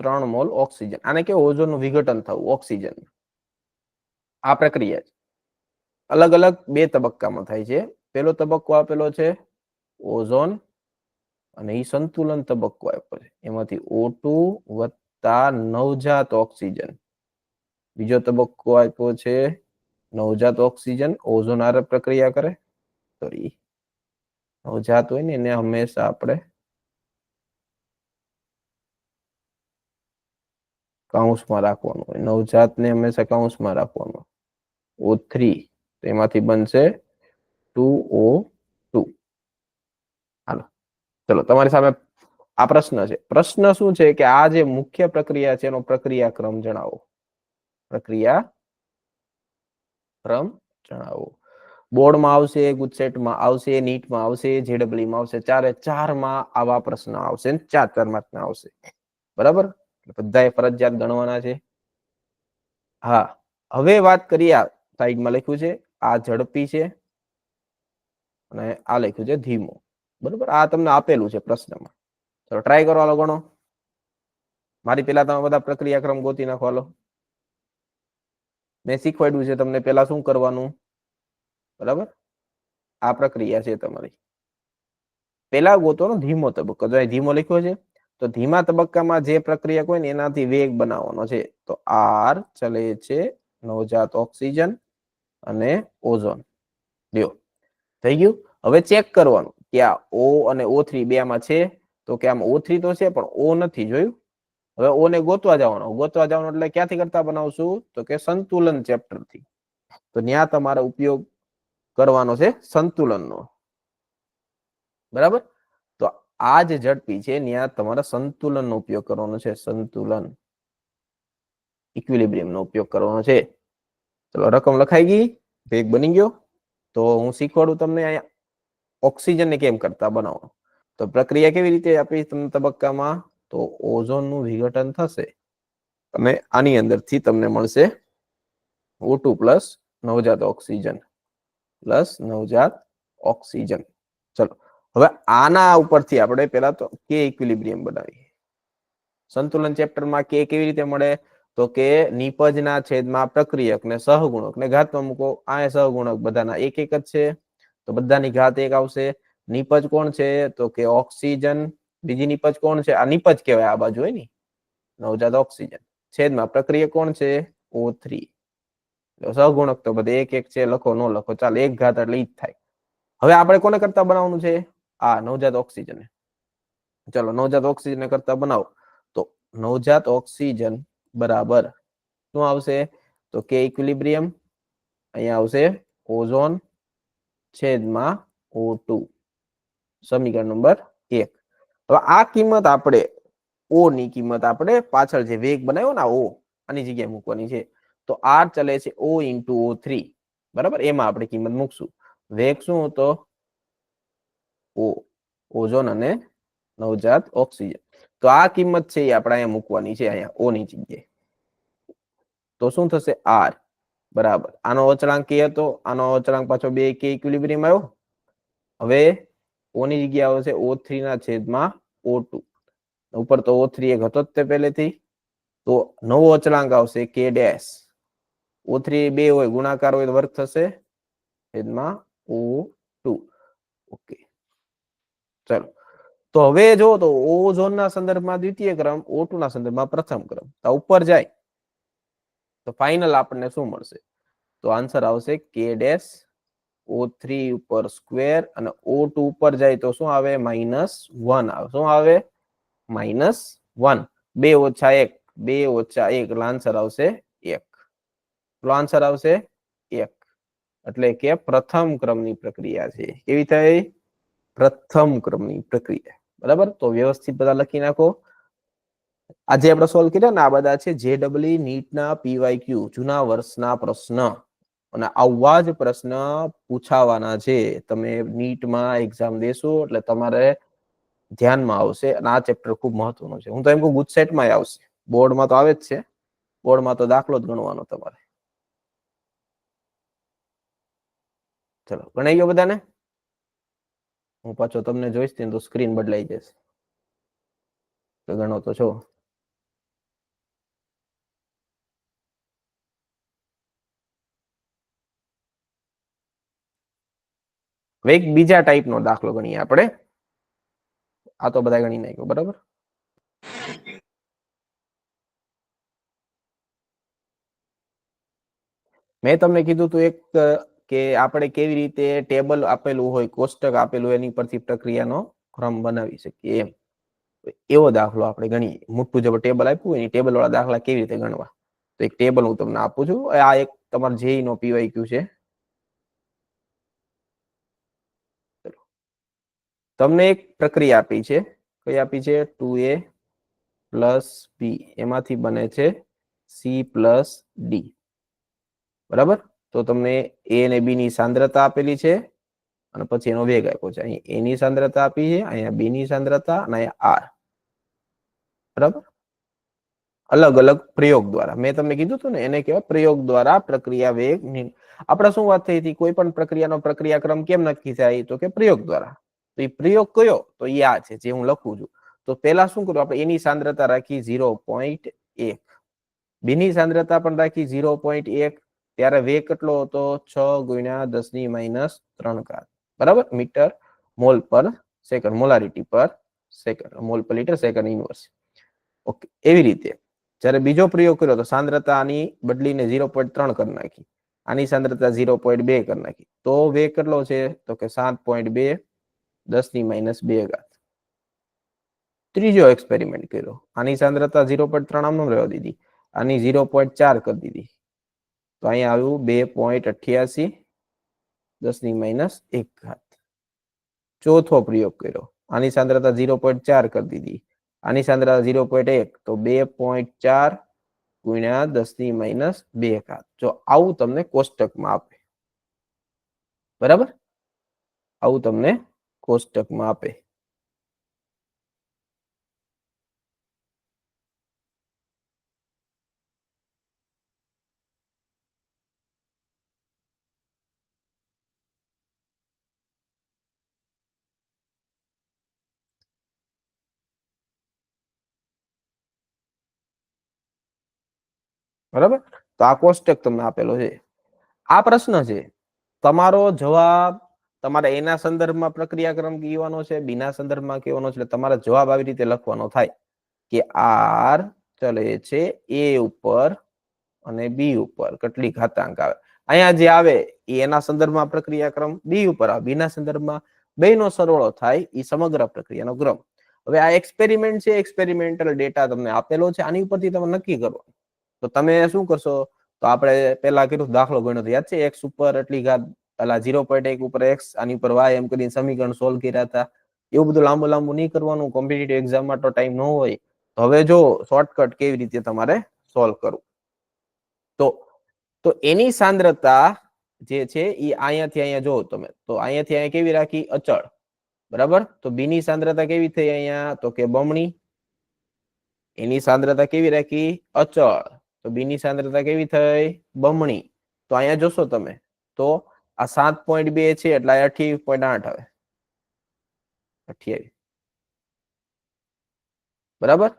3 મોલ ઓક્સિજન. આને કે ઓઝોન નું વિઘટન થવું ઓક્સિજન. આ પ્રક્રિયા છે, અલગ અલગ 2 તબક્કામાં થાય છે. પહેલો તબક્કો આપેલો છે ઓઝોન, અને એ સંતુલન તબક્કો આપ્યો છે, એમાંથી O2 વત્તા નવજાત ઓક્સિજન. બીજો તબક્કો આપ્યો છે નવજાત ઓક્સિજન, ઓઝોન આરે પ્રક્રિયા કરે. સોરી, નવજાત હોય ને એને હંમેશા આપણે કૌંસમાં રાખવાનું હોય, નવજાતને હંમેશા કૌંસમાં રાખવાનું. O3, તેમાંથી બનશે 2O2. હાલો, ચલો તમારી સામે આ પ્રશ્ન છે. પ્રશ્ન શું છે કે આ જે મુખ્ય પ્રક્રિયા છે એનો પ્રક્રિયા ક્રમ જણાવો, પ્રક્રિયા ક્રમ જણાવો. બોર્ડમાં આવશે, ગુજસેટમાં આવશે, નીટમાં આવશે, JEE માં આવશે, 4 માં આવા પ્રશ્ન આવશે, 4 માર્કના આવશે, બરાબર. બધાએ ફરજિયાત ગણવાના છે. હા, હવે વાત કરીએ, આ સાઈડમાં લખ્યું છે આ ઝડપી છે અને આ લખ્યું છે ધીમો, બરાબર. આ તમને આપેલું છે પ્રશ્નમાં. ચલો ટ્રાય કરો, હાલો ગણો. મારી પેલા તમે બધા પ્રક્રિયા ક્રમ ગોતી નાખો, હાલો. મેં શીખવાડ્યું છે તમને પેલા શું કરવાનું, બરાબર. આ પ્રક્રિયા છે તમારી. પેલા ગોતવાનો ધીમો તબક્કો, જો ધીમો લખ્યો છે તો ધીમા તબક્કામાં જે પ્રક્રિયા હોય ને એનાથી વેગ બનાવવાનો છે. તો R ચલે છે નવજાત ઓક્સિજન અને ઓઝોન. લ્યો, થઈ ગયું. હવે ચેક કરવાનું કે આ O અને O3 બે માં છે, તો કે આમ O3 તો છે પણ O નથી, જોયું. હવે O ને ગોતવા જવાનું એટલે ક્યાંથી કરતા બનાવશું, તો કે સંતુલન ચેપ્ટર થી. તો ત્યાં તમારે ઉપયોગ કરવાનો છે સંતુલનનો, બરાબર. તો આ જે ઝડપી છે ત્યાં તમારે સંતુલનનો ઉપયોગ કરવાનો છે, સંતુલન, ઇક્વિલિબ્રિયમ નો ઉપયોગ કરવાનો છે. ચલો રકમ લખાઈ ગઈ, વેગ બની ગયો. તો હું શીખવાડું તમને અહીંયા. ઓક્સિજન ને કેમ કરતા બનાવવાનું. તો પ્રક્રિયા કેવી રીતે આપી તમને તબક્કામાં, તો ઓઝોનનું વિઘટન થશે અને આની અંદરથી તમને મળશે O2 પ્લસ નવજાત ઓક્સિજન પ્લસ નવજાત ઓક્સિજન. ચલો હવે આના ઉપરથી આપણે પેલા તો કે ઇક્વિલિબ્રિયમ બનાવીએ. સંતુલન ચેપ્ટરમાં કે કેવી રીતે મળે, તો કે નિપજના છેદમાં પ્રક્રિયક ને સહગુણક ને ઘાતમાં મૂકો. આ સહગુણક બધાના એક એક જ છે તો બધાની ઘાત એક આવશે. નિપજ કોણ છે, તો કે ઓક્સિજન. બીજી નિપજ કોણ છે, આ નિપજ કહેવાય આ બાજુ હોય ને, નવજાત ઓક્સિજન. છેદમાં પ્રક્રિયક કોણ છે, O3. સહગુણક તો બધે એક એક છે, લખો ન લખો ચાલ, એક ઘાત એટલે ઈ જ થાય. હવે આપણે કોને કરતા બનાવવાનું છે, આ નવજાત ઓક્સિજન. ચલો નવજાત ઓક્સિજન કરતા બનાવો તો નવજાત ઓક્સિજન બરાબર શું આવશે, તો કે ઇક્વિલિબ્રિયમ, અહીંયા આવશે ઓઝોન છેદમાં O2, સમીકરણ નંબર 1. હવે આ કિંમત આપણે O ની કિંમત આપણે પાછળ જે વેગ બનાવ્યો ને O આની જગ્યાએ મૂકવાની છે. તો R ચલે છે O ઇન્ટુ O3 બરાબર, એમાં આપણે કિંમત મૂકશું. વેગ શું હતો, O, ઓઝોન અને નવજાત ઓક્સિજન. તો આ કિંમત છે એ આપણે અહીંયા મૂકવાની છે, અહીંયા O ની જગ્યાએ. તો શું થશે, R બરાબર આનો અચળાંક કે હતો, આનો અચળાંક પાછો 2 કે ઇક્વિલિબ્રિયમ આવ્યો. હવે O ની જગ્યાએ આવશે O3 ના છેદમાં O2. ઉપર તો O3 એક હતો જ તે પહેલેથી, તો નવો અચળાંક આવશે K ડેશ. O3 2 હોય, ગુણાકાર હોય તો વર્ગ થશે છેદમાં O2. ઓકે ચલો, તો હવે જો તો ઓઝોન ના સંદર્ભમાં દ્વિતીય ક્રમ, O2 ના સંદર્ભમાં પ્રથમ ક્રમ. તો ઉપર જાય તો ફાઇનલ આપણને શું મળશે, તો આન્સર આવશે K ડેશ O3 ઉપર સ્ક્વેર અને O2 ઉપર જાય તો શું આવે, -1 આવે. શું આવે, -1. 2 ઓછા 1, 2 ઓછા 1 એટલે આન્સર આવશે 1. આન્સર આવશે 1. એટલે કે પ્રથમ ક્રમની પ્રક્રિયા છે. કેવી થઈ, પ્રથમ ક્રમની પ્રક્રિયા. બરાબર, તો વ્યવસ્થિત બધા લખી નાખો. આજે આપણે સોલ્વ કર્યા ને આ બધા છે JEE નીટના PYQ જૂના વર્ષના પ્રશ્ન, અને આવા જ પ્રશ્ન પૂછાવાના છે. તમે નીટમાં એક્ઝામ દેશો એટલે તમારે ધ્યાનમાં આવશે, અને આ ચેપ્ટર ખૂબ મહત્વનું છે. હું તો એમ કહું ગુજસેટમાં આવશે, બોર્ડમાં તો આવે જ છે, બોર્ડમાં તો દાખલો જ ગણવાનો તમારે. ચલો ગણાઈ ગયો બધાને? હું પાછો તમને જોઈશ ને તો સ્ક્રીન બદલાઈ જશે, તો ગણો તો છો. એક બીજા ટાઈપનો દાખલો ગણીએ આપણે. આ તો બધા ગણી નાખ્યો બરાબર. મેં તમને કીધું તું એક કે આપણે કેવી રીતે ટેબલ આપેલું હોય, કોષ્ટક આપેલું એની પરથી પ્રક્રિયાનો ક્રમ બનાવી શકીએ એમ. એવો દાખલો આપણે ગણીએ. મોટું જે ટેબલ આપ્યું હોય, ટેબલ વાળા દાખલા કેવી રીતે ગણવા, તો એક ટેબલ હું તમને આપું છું. આ એક તમારા JEE નો PYQ છે. તમને એક પ્રક્રિયા આપી છે, કઈ આપી છે, 2A પ્લસ B, એમાંથી બને છે C+D. બરાબર, તો તમને A અને B ની સાંદ્રતા આપેલી છે, અને પછી એનો વેગ આપ્યો છે. અહીં A ની સાંદ્રતા આપી છે, અહીંયા B ની સાંદ્રતા, અને અહીંયા R. બરાબર, અલગ અલગ પ્રયોગ દ્વારા. મેં તમને કીધું હતું ને, એને કહેવાય પ્રયોગ દ્વારા પ્રક્રિયા વેગ. આપણે શું વાત થઈ હતી, કોઈ પણ પ્રક્રિયાનો પ્રક્રિયાક્રમ કેમ નક્કી થાય, તો કે પ્રયોગ દ્વારા. તો એ પ્રયોગ કયો, તો એ આ છે જે હું લખું છું. તો પેલા શું કર્યું આપણે, એની સાંદ્રતા રાખી 0.1, બીની સાંદ્રતા પણ રાખી 0.1, ત્યારે વેગ કેટલો હતો, 6 × 10⁻³ બરાબર, મીટર મોલ પર સેકન્ડ, મોલારિટી પર સેકન્ડ, મોલ પર લીટર સેકન્ડ ઇનવર્સ. ઓકે, એવી રીતે જ્યારે બીજો પ્રયોગ કર્યો તો સાંદ્રતાની બદલીને 0.3 કરી નાખી, આની સાંદ્રતા 0.2 કરી નાખી, તો વેગ કેટલો છે, તો કે 7.2 10⁻². ત્રીજો એક્સપેરિમેન્ટ કર્યો, આની સાંદ્રતા 0.3 આમ રહેવા દીધી, આની 0.4 કરી દીધી, તો અહીંયા આવ્યું 2.88 10⁻1. ચોથો પ્રયોગ કર્યો, આની સાંદ્રતા 0.4 કરી દીધી, આની સાંદ્રતા 0.1, તો 2.4 × 10⁻². જો આવું તમને કોષ્ટકમાં આપે. બરાબર, આવું તમને કોષ્ટકમાં આપે. બરાબર, તો આ કોષ્ટક તમને આપેલો છે. આ પ્રશ્ન છે, તમારો જવાબ તમારે એના સંદર્ભમાં પ્રક્રિયાક્રમ કહેવાનો છે, બીના સંદર્ભમાં કહેવાનો છે. એટલે તમારે જવાબ આવી રીતે લખવાનો થાય કે આર ચલે છે એ ઉપર અને બી ઉપર કેટલી ઘાતાંક આવે. અહીંયા જે આવે એ એના સંદર્ભમાં પ્રક્રિયાક્રમ, બી ઉપર આવે બીના સંદર્ભમાં, બેનો સરવાળો થાય એ સમગ્ર પ્રક્રિયાનો ક્રમ. હવે આ એક્સપેરિમેન્ટ છે, એક્સપેરિમેન્ટલ ડેટા તમને આપેલો છે, આની ઉપરથી તમે નક્કી કરો. તો તમે શું કરશો, તો આપણે પેલા કીધું દાખલો ગણ્યો યાદ છે, એક્સ ઉપર એટલી ઘાત પેલા 0.1 ઉપર એક્સ આની ઉપર વાય એમ કરીને સમીકરણ સોલ્વ કર્યા હતા. એવું બધું લાંબુ લાંબુ નહીં કરવાનું, કોમ્પિટિટિવ એક્ઝામમાં તો ટાઈમ ન હોય. તો હવે જો શોર્ટકટ કેવી રીતે તમારે સોલ્વ કરવું. તો એની સાંદ્રતા જે છે એ અહીંયાથી અહીંયા જોવો તમે, તો અહીંયાથી અહીંયા કેવી રાખી, અચળ. બરાબર, તો બી ની સાંદ્રતા કેવી થઈ અહીંયા, તો કે બમણી. એની સાંદ્રતા કેવી રાખી, અચળ. તો બી ની સાંદ્રતા કેવી થઈ, બમણી. તો અહીંયા જોશો તમે, તો આ 7.2 છે એટલે 28.8 આવે. 28. બરાબર,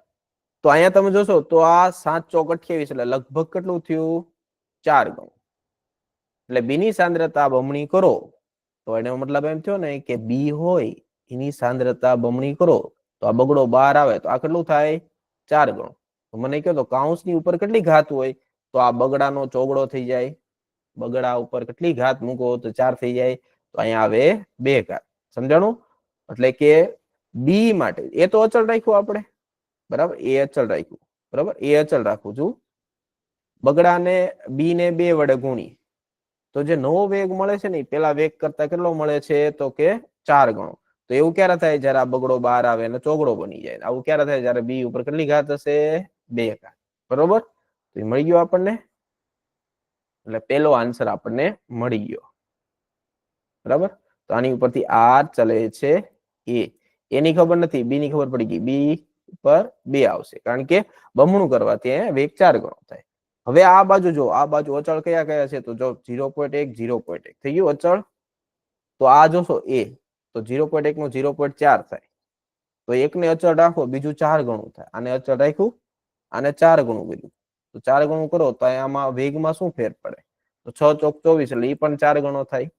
તો અહીંયા તમે જોશો તો આ 7 ચોક 28 એટલે લગભગ કેટલું થયું, 4 ગણું. એટલે બી ની સાંદ્રતા બમણી કરો તો એનો મતલબ એમ થયો ને કે બી હોય એની સાંદ્રતા બમણી કરો તો આ બગડો 12 આવે તો આ કેટલું થાય, 4 ગણું. તો મને કહો તો કૌંસની ઉપર કેટલી ઘાત હોય, તો આ બગડાનો ચોગડો થઈ જાય. બગડા ઉપર કેટલી ઘાત મૂકો તો 4 થઈ જાય. તો અહીંયા આવે 2 ઘાત. સમજાણું? એટલે કે બી માટે એ તો અચળ રાખ્યું આપણે, બરાબર, એ અચળ રાખ્યું. બરાબર, એ અચળ રાખું છું. બગડાને બી ને 2 વડે ગુણી તો જે નવો વેગ મળે છે ને પેલા વેગ કરતા કેટલો મળે છે, તો કે 4 ગણો. તો એવું ક્યારે થાય, જયારે આ બગડો 12 આવે અને ચોગડો બની જાય. આવું ક્યારે થાય, જયારે બી ઉપર કેટલી ઘાત હશે, 2 ઘાત. બરોબર, તો મળી ગયો આપણને. એટલે પેલો આન્સર આપણને મળી ગયો. બરાબર, તો આની ઉપરથી આર ચલે છે એ. એની ખબર નથી, બી ની ખબર પડી ગઈ. બી ઉપર 2 આવશે કારણ કે બમણું કરવાથી વેગ 4 ગણો થાય. હવે આ બાજુ જો, આ બાજુ અચળ કયા કયા છે, તો જો 0.1 0.1 થઈ ગયું અચળ. તો આ જોશો એ, તો 0.1 નું 0.4 થાય. તો એકને અચળ રાખો, બીજું 4 ગણું થાય. આને અચળ રાખ્યું, આને 4 ગણું કર્યું. તો 4 ગણું કરો તો આમાં વેગમાં શું ફેર પડે, તો 6 ચોક 24 એટલે એ પણ 4 ગણો થાય.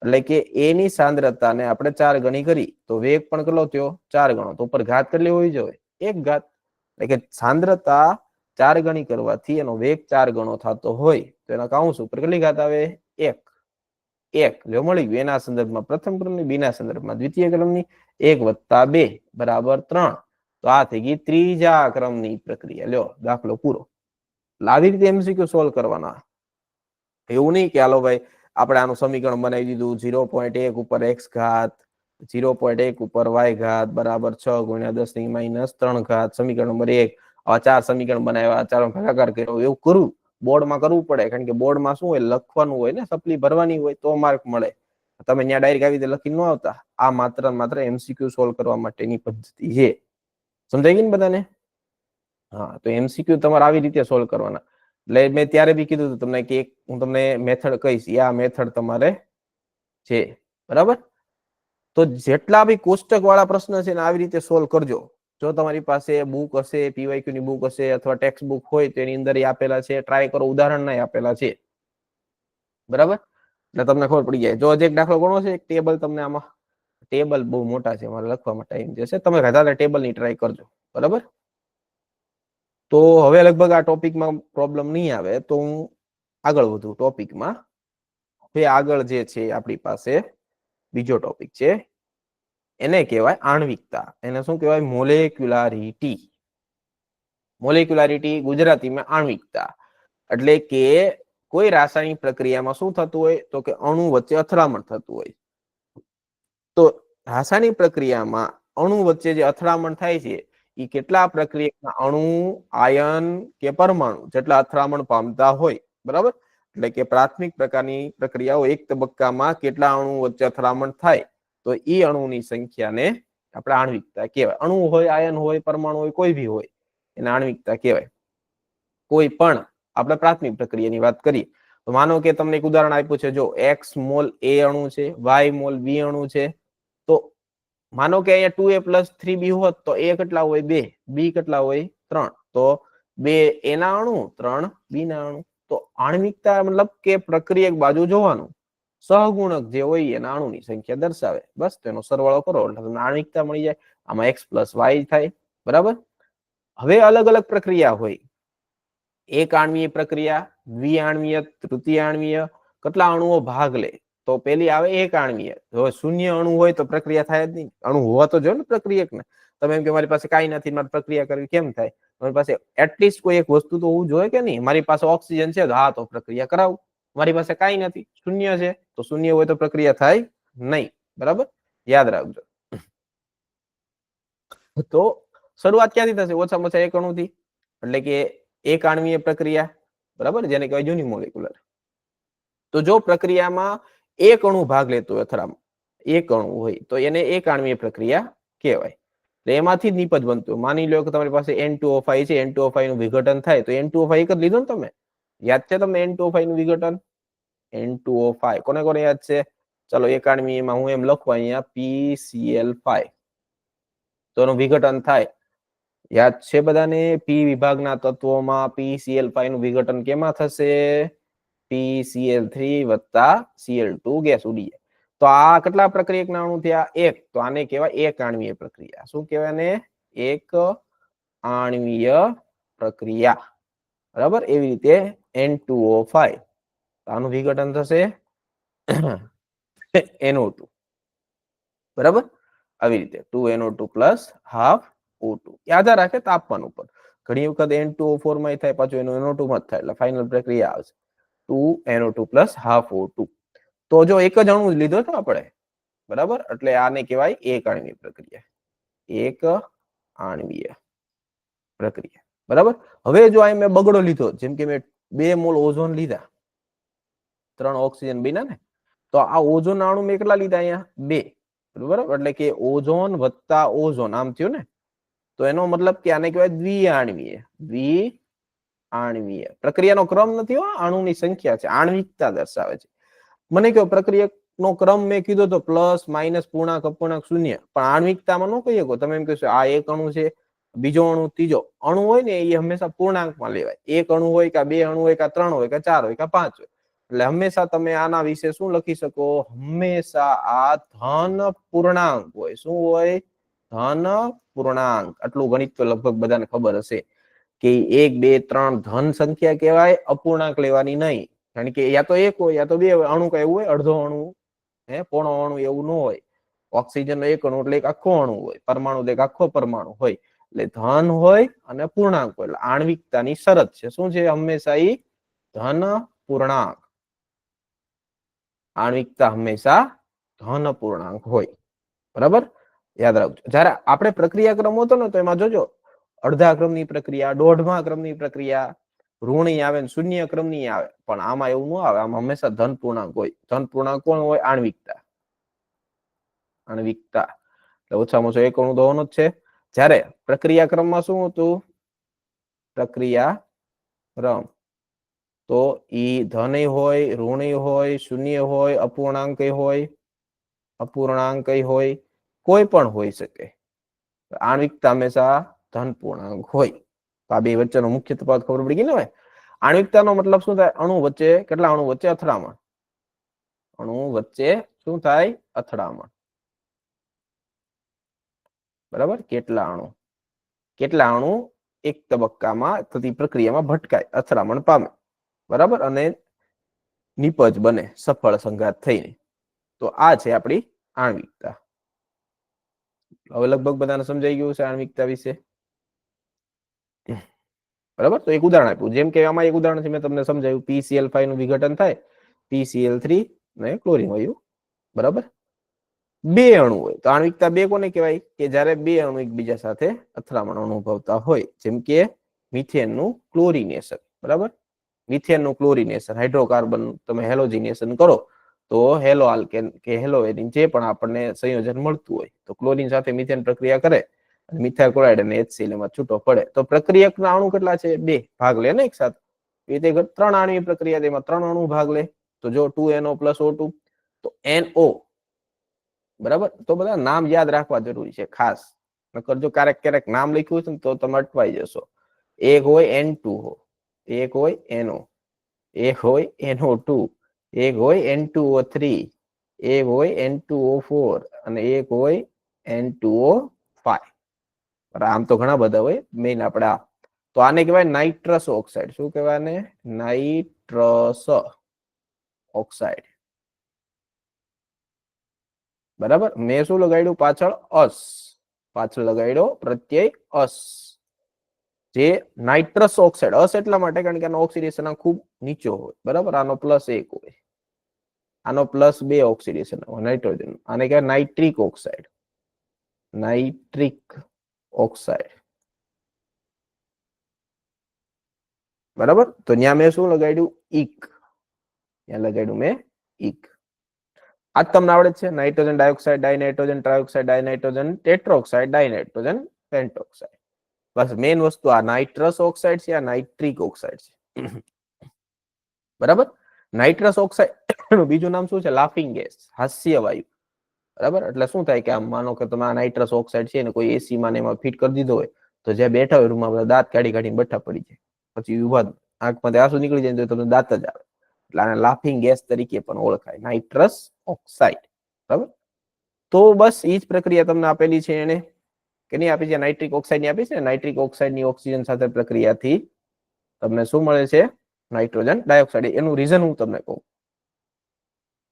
એટલે કે એની સાંદ્રતાને આપણે 4 ગણી કરી તો વેગ પણ કેટલો થયો, 4 ગણો. તો ઉપર ઘાત કેટલી હોવી જોઈએ, 1 ઘાત. એટલે કે સાંદ્રતા 4 ગણી કરવાથી એનો વેગ 4 ગણો થતો હોય તો એના કૌંસ ઉપર કેટલી ઘાત આવે, 1. 1 જો મળી ગયું. એના સંદર્ભમાં પ્રથમ ક્રમની, બીના સંદર્ભમાં દ્વિતીય ક્રમની. 1 + 2 = 3. તો આ થઈ ગઈ ત્રીજા ક્રમની પ્રક્રિયા. લ્યો દાખલો પૂરો. આવી રીતે MCQ સોલ્વ કરવાના. એવું નહીં કે હાલો ભાઈ આપણે આનું સમીકરણ બનાવી દીધું, 0.1 ઉપર x ઘાત 0.1 ઉપર y ઘાત બરાબર 6 × 10 - 3 ઘાત, સમીકરણ નંબર 1. આવા 4 સમીકરણ બનાવ્યા, 4 ભાગાકાર કર્યો. એવું કરવું બોર્ડમાં કરવું પડે, કારણ કે બોર્ડમાં શું હોય, લખવાનું હોય ને, સપ્લી ભરવાની હોય તો માર્ક મળે. તમે ત્યાં ડાયરેક્ટ આવી રીતે લખી ન આવતા. આ માત્ર MCQ સોલ્વ કરવા માટેની પદ્ધતિ છે. સમજાઈ ગઈ ને બધાને? હા, તો MCQ તમારે આવી રીતે સોલ્વ કરવાના. એટલે મેં ત્યારે બી કીધું તમને કે હું તમને મેથડ કહીશ, આ મેથડ તમારે છે. બરાબર, તો જેટલા બી કોષ્ટક વાળા પ્રશ્ન છે ને આવી રીતે સોલ્વ કરજો. જો તમારી પાસે બુક હશે, PYQ ની બુક હશે અથવા ટેક્સ્ટ બુક હોય તો એની અંદર આપેલા છે. ટ્રાય કરો, ઉદાહરણ નહીં આપેલા છે. બરાબર, એટલે તમને ખબર પડી જાય. જો હજી એક દાખલો ગણો છે, એક ટેબલ તમને આમાં, ટેબલ બહુ મોટા છે, મારે લખવામાં ટાઈમ જશે. તમે વધારે ટેબલ ની ટ્રાય કરજો. બરાબર, તો હવે લગભગ આ ટોપિકમાં પ્રોબ્લેમ નહીં આવે તો હું આગળ વધુ ટોપિકમાં. હવે આગળ જે છે આપણી પાસે બીજો ટોપિક છે, એને કહેવાય આણ્વિકતા. એને શું કહેવાય, મોલેક્યુલારિટી. મોલેક્યુલારિટી ગુજરાતીમાં આણ્વિકતા. એટલે કે કોઈ રાસાયણિક પ્રક્રિયામાં શું થતું હોય, તો કે અણુ વચ્ચે અથડામણ થતું હોય. તો રાસાયણિક પ્રક્રિયામાં અણુ વચ્ચે જે અથડામણ થાય છે એ કેટલા પ્રક્રિયામાં અણુ, આયન કે પરમાણુ જેટલા અથડામણ પામતા હોય. બરાબર, એટલે કે પ્રાથમિક પ્રકારની પ્રક્રિયાઓ એક તબક્કામાં કેટલા અણુ વચ્ચે અથડામણ થાય તો એ અણુની સંખ્યાને આપણે આણ્વિકતા કહેવાય. અણુ હોય, આયન હોય, પરમાણુ હોય, કોઈ બી હોય, એને આણ્વિકતા કહેવાય. કોઈ પણ આપણે પ્રાથમિક પ્રક્રિયાની વાત કરીએ તો માનો કે તમને એક ઉદાહરણ આપ્યું છે, જો x મોલ a અણુ છે, y મોલ b અણુ છે, તો માનો કે અહીંયા 2a + 3b હોત તો a કેટલા હોય 2, b કેટલા હોય 3, તો 2 a ના અણુ 3 b ના અણુ. તો આણ્વિકતા મતલબ કે પ્રક્રિયા એક બાજુ જોવાનું, સહગુણક જે હોય એના અણુની સંખ્યા દર્શાવે, બસ તેનો સરવાળો કરો એટલે તમને આણ્વિકતા મળી જાય. આમાં x + y થાય, બરાબર. હવે અલગ અલગ પ્રક્રિયા હોય, એક આણ્વીય પ્રક્રિયા, દ્વિઆણ્વીય, તૃતીય આણ્વીય, કેટલા અણુઓ ભાગ લે તો પેલી આવે એક આણ્વીય. જો શૂન્ય અણુ હોય તો પ્રક્રિયા થાય જ નહીં, અણુ હોવા તો જોઈએ ને પ્રક્રિયક ને. તમે એમ કે મારી પાસે કાંઈ નથી, મારે પ્રક્રિયા કરવી, કેમ થાય? મારી પાસે એટલીસ્ટ કોઈ એક વસ્તુ તો હોવું જોઈએ કે નહીં. મારી પાસે ઓક્સિજન છે, હા તો પ્રક્રિયા કરાવું. મારી પાસે કાંઈ નથી, શૂન્ય છે, તો શૂન્ય હોય તો પ્રક્રિયા થાય નહીં, બરાબર, યાદ રાખજો. તો શરૂઆત ક્યાંથી થશે? ઓછામાં ઓછા એક અણુથી, એટલે કે એક આણ્વીય પ્રક્રિયા, બરાબર, જેને કહેવાય યુનિમોલિક્યુલર. તો જો પ્રક્રિયામાં એક અણુ ભાગ લેતો હોય, અથડામણ એક અણુ હોય તો એને એક આણ્વીય પ્રક્રિયા કહેવાય. એમાંથી જ નિપજ બનતું. માની લો કે તમારી પાસે N2O5 છે, N2O5 નું વિઘટન થાય તો N2O5 એક જ લીધો ને તમે, યાદ છે તમને N2O5 નું વિઘટન? N2O5 કોને કોને યાદ છે? ચલો એક આણ્વીયમાં હું એમ લખું અહીંયા PCl5, તો એનું વિઘટન થાય, યાદ છે બધાને? P વિભાગના તત્વોમાં PCl5 નું વિઘટન કેમાં થશે? PCl3 + Cl2 ગેસ ઉડી જાય. તો આ કેટલા પ્રક્રિયકના અણુ થયા? એક. તો આને કહેવાય એક આણ્વીય પ્રક્રિયા. શું કહેવાય ને? એક આણ્વીય પ્રક્રિયા, બરાબર. એવી રીતે N2O5, આનું વિઘટન થશે NO2, બરાબર. આવી રીતે 2NO2 + ½ O2. યાદ રાખે તાપમાન ઉપર. ઘણી વખત N2O4 માં થાય, પાછું NO2 માં થાય, એટલે ફાઇનલ પ્રક્રિયા આવશે 2NO2 + ½ O2. તો જો એક જ અણુ લીધો તો આપણે, બરાબર, એટલે આને કહેવાય એક આણ્વીય પ્રક્રિયા. એક આણ્વીય પ્રક્રિયા, બરાબર. હવે જો આ મેં બગડો લીધો, જેમ કે મેં 2 મોલ ઓઝોન લીધા, 3 ઓક્સિજન બન્યા ને, તો આ ઓઝોન અણુ મેં કેટલા લીધા? અહીંયા 2, બરાબર. એટલે કે ઓઝોન વત્તા ઓઝોન આમ થયું ને, તો એનો મતલબ કે આને કહેવાય દ્વિઆણ્વીય. દ્વિઆણ્વીય પ્રક્રિયાનો ક્રમ નથી, અણુની સંખ્યા છે, આણ્વિકતા દર્શાવે છે. મને કહો પ્રક્રિયાનો ક્રમ મેં કીધો તો પ્લસ, માઇનસ, પૂર્ણાંક, અપૂર્ણાંક, શૂન્ય, પણ આણ્વિકતામાં ન કહી શકો. તમે એમ કહેશો આ એક અણુ છે, બીજો અણુ, ત્રીજો અણુ હોય ને, એ હંમેશા પૂર્ણાંકમાં લેવાય. એક અણુ હોય કે 2 અણુ હોય કે 3 હોય કે 4 હોય કે 5 હોય, એટલે હંમેશા તમે આના વિશે શું લખી શકો? હંમેશા આ ધન પૂર્ણાંક હોય. શું હોય? ધન પૂર્ણાંક. આટલું ગણિત તો લગભગ બધાને ખબર હશે કે 1, 2, 3 ધન સંખ્યા કહેવાય, અપૂર્ણાંક લેવાની નહીં. કારણ કે યા તો એક હોય યા તો 2 હોય. અણુ કઈ એવું હોય અડધો અણુ, પોણો અણુ, એવું ન હોય. ઓક્સિજન એક અણુ એટલે એક આખો અણુ હોય, પરમાણુ એટલે એક આખો પરમાણુ હોય. એટલે ધન હોય અને પૂર્ણાંક હોય. એટલે આણ્વિકતાની શરત છે શું છે? હંમેશા ઈ ધન પૂર્ણાંક. આણ્વિકતા હંમેશા ધન પૂર્ણાંક હોય, બરાબર, યાદ રાખજો. જયારે આપણે પ્રક્રિયા ક્રમ હતો ને, તો એમાં જોજો અડધા ક્રમની પ્રક્રિયા, દોઢમા ક્રમની પ્રક્રિયા, ઋણી આવે, શૂન્ય ક્રમની આવે, પણ આમાં એવું ન આવે. આમાં હંમેશા ધન પૂર્ણાંક હોય. ધન પૂર્ણાંક કોણ હોય? આણ્વિકતા. આણ્વિકતા એટલે ઓછામાં ઓછો એક અણુ તો હોવાનો જ છે. જ્યારે પ્રક્રિયા ક્રમમાં શું હતું? પ્રક્રિયા ક્રમ તો ઈ ધન હોય, ઋણી હોય, શૂન્ય હોય, અપૂર્ણાંક હોય, અપૂર્ણાંક હોય, કોઈ પણ હોઈ શકે. આણ્વિકતા હંમેશા ધન પૂર્ણાંક હોય. આ બે વચ્ચેનો મુખ્ય તફાવત ખબર પડી ગઈ ને? આણ્વિકતાનો મતલબ શું થાય? અણુ વચ્ચે, કેટલા અણુ વચ્ચે અથડામણ. અણુ વચ્ચે શું થાય? અથડામણ, બરાબર. કેટલા અણુ, કેટલા અણુ એક તબક્કામાં થતી પ્રક્રિયામાં ભટકાય, અથડામણ પામે, બરાબર, અને નિપજ બને સફળ સંઘાત થઈને. તો આ છે આપણી આણ્વિકતા. હવે લગભગ બધાને સમજાઈ ગયું છે આણ્વિકતા વિશે, બરાબર. તો એક ઉદાહરણ આપ્યું, જેમ કે આમાં એક ઉદાહરણ છે, મેં તમને સમજાવ્યું PCl5 નું વિઘટન થાય PCl3 ને ક્લોરીન વાયુ, બરાબર. 2 અણુ હોય તો આણ્વિકતા 2 કોને કહેવાય? કે જ્યારે 2 અણુ એકબીજા સાથે અથડામણ અનુભવતા હોય, જેમ કે મિથેનનું ક્લોરીનેશન, બરાબર. મિથેનનું ક્લોરિનેશન, હાઇડ્રોકાર્બન તમે હેલોજિનેશન કરો તો હેલો આલ્કેન કે હેલોએરિન જે પણ આપણને સંયોજન મળતું હોય તો ક્લોરિન સાથે મિથેન પ્રક્રિયા કરે મિથાઇલ ક્લોરાઇડ અને HCl એમાં છૂટો પડે તો પ્રક્રિયકના અણુ કેટલા છે? 2 ભાગ લે ને એક સાથે. એ રીતે 3 આણ્વીય પ્રક્રિયા તેમાં 3 અણુ ભાગ લે તો જો 2NO + O2 તો NO બરાબર. તો બધા નામ યાદ રાખવા જરૂરી છે ખાસ, નકર જો ક્યારેક નામ લખ્યું છે ને તો તમે અટવાઈ જશો. એક હોય N2O, એક હોય NO, એક હોય NO2, એક હોય N2O3, એક હોય N2O4 અને એક હોય N2O5. આમ તો ઘણા બધા હોય, મેઇન આપણે આ. તો આને કહેવાય નાઇટ્રસ ઓક્સાઇડ. શું કહેવાય આને? Nitrous oxide. બરાબર. મેં શું લગાડ્યું પાછળ? અસ. પાછળ લગાડ્યો પ્રત્યય અસ. જે નાઇટ્રસ ઓક્સાઇડ. અસ એટલા માટે કારણ કે આનો ઓક્સિડેશન ખૂબ નીચો હોય. બરાબર. આનો +1 હોય, આનો +2 ઓક્સિડેશન હોય નાઇટ્રોજન. આને કહેવાય નાઇટ્રિક ઓક્સાઇડ. Nitric oxide. બરાબર. તો ત્યાં મેં શું લગાડ્યું? ઇક. ત્યાં લગાડ્યું મેં ઇક. આ તમને આવડે છે. Nitrogen dioxide, dinitrogen trioxide, dinitrogen tetroxide, dinitrogen pentoxide. બસ મેઇન વસ્તુ આ નાઇટ્રસ ઓક્સાઇડ છે, આ નાઇટ્રિક ઓક્સાઇડ છે. બરાબર. નાઇટ્રસ ઓક્સાઇડ બીજું નામ શું છે? લાફિંગ ગેસ, હાસ્ય વાયુ. બરાબર. એટલે શું થાય કે આમ માનો કે તમે આ નાઇટ્રસ ઓક્સાઇડ છે ને કોઈ એસી માં એમાં ફિટ કરી દીધો હોય તો જ્યાં બેઠા હોય રૂમમાં બધા દાંત કાઢીને બઠ્ઠા પડી જાય, પછી ઉભા આંખમાંથી આંસુ નીકળી જાય તો તમને દાંત જ આવે. એટલે આને લાફિંગ ગેસ તરીકે પણ ઓળખાય, નાઇટ્રસ ઓક્સાઇડ. બરાબર. તો બસ એ જ પ્રક્રિયા તમને આપેલી છે એને કે નહીં આપી છે? નાઇટ્રિક ઓક્સાઇડ ની આપી છે. નાઇટ્રિક ઓક્સાઇડ ની ઓક્સિજન સાથે પ્રક્રિયાથી તમને શું મળે છે? Nitrogen dioxide. એનું રીઝન હું તમને કહું.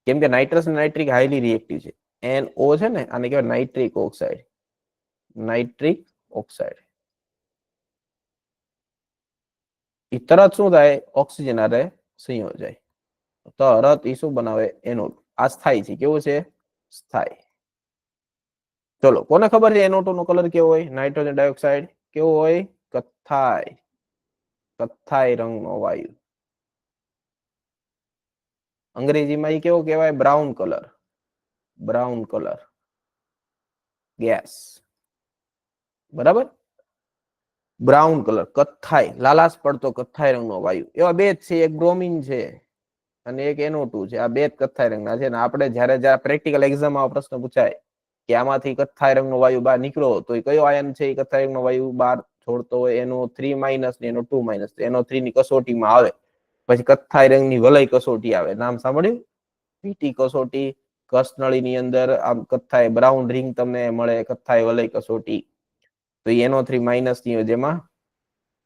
કેમ કે નાઇટ્રસ અને નાઇટ્રિક હાઈલી રિએક્ટિવ છે. NO છે ને આને કહેવાય નાઇટ્રિક ઓક્સાઇડ. Nitric oxide. એ તરત શું થાય? ઓક્સિજન આરે સંયોજાય. તરત એ શું બનાવે? NO2. આ સ્થાયી છે. કેવું છે? સ્થાયી. ચલો, કોને ખબર છે NO2 નો કલર કેવો હોય? નાઇટ્રોજન ડાયોક્સાઇડ કેવો હોય? કથ્થાઈ. કથ્થાઈ રંગનો વાયુ. અંગ્રેજીમાં એ કેવો કહેવાય? Brown colour. Brown colour gas. બરાબર. બ્રાઉન કલર, કથ્થાઈ, લાલાશ પડતો કથ્થાઈ રંગનો વાયુ. એવા બે જ છે, એક બ્રોમિન છે અને એક NO2 છે. આ બે જ કથ્થાઈ રંગના છે. ને આપણે જયારે પ્રેક્ટિકલ એક્ઝામમાં પ્રશ્ન પૂછાય કે આમાંથી કથ્થાઈ રંગનો વાયુ બહાર નીકળો તો એ કયો આયન છે? એ કથ્થાઈ રંગનો વાયુ બહાર છોડતો હોય NO3- ને NO2-. NO3 ની કસોટીમાં આવે, પછી કથ્થાઈ રંગની વલય કસોટી આવે. નામ સાંભળ્યું? પીટી કસોટી. કસનળીની અંદર આમ કથ્થાઈ બ્રાઉન રિંગ તમને મળે, કથ્થાઈ વલય કસોટી. તો NO3- ની જેમાં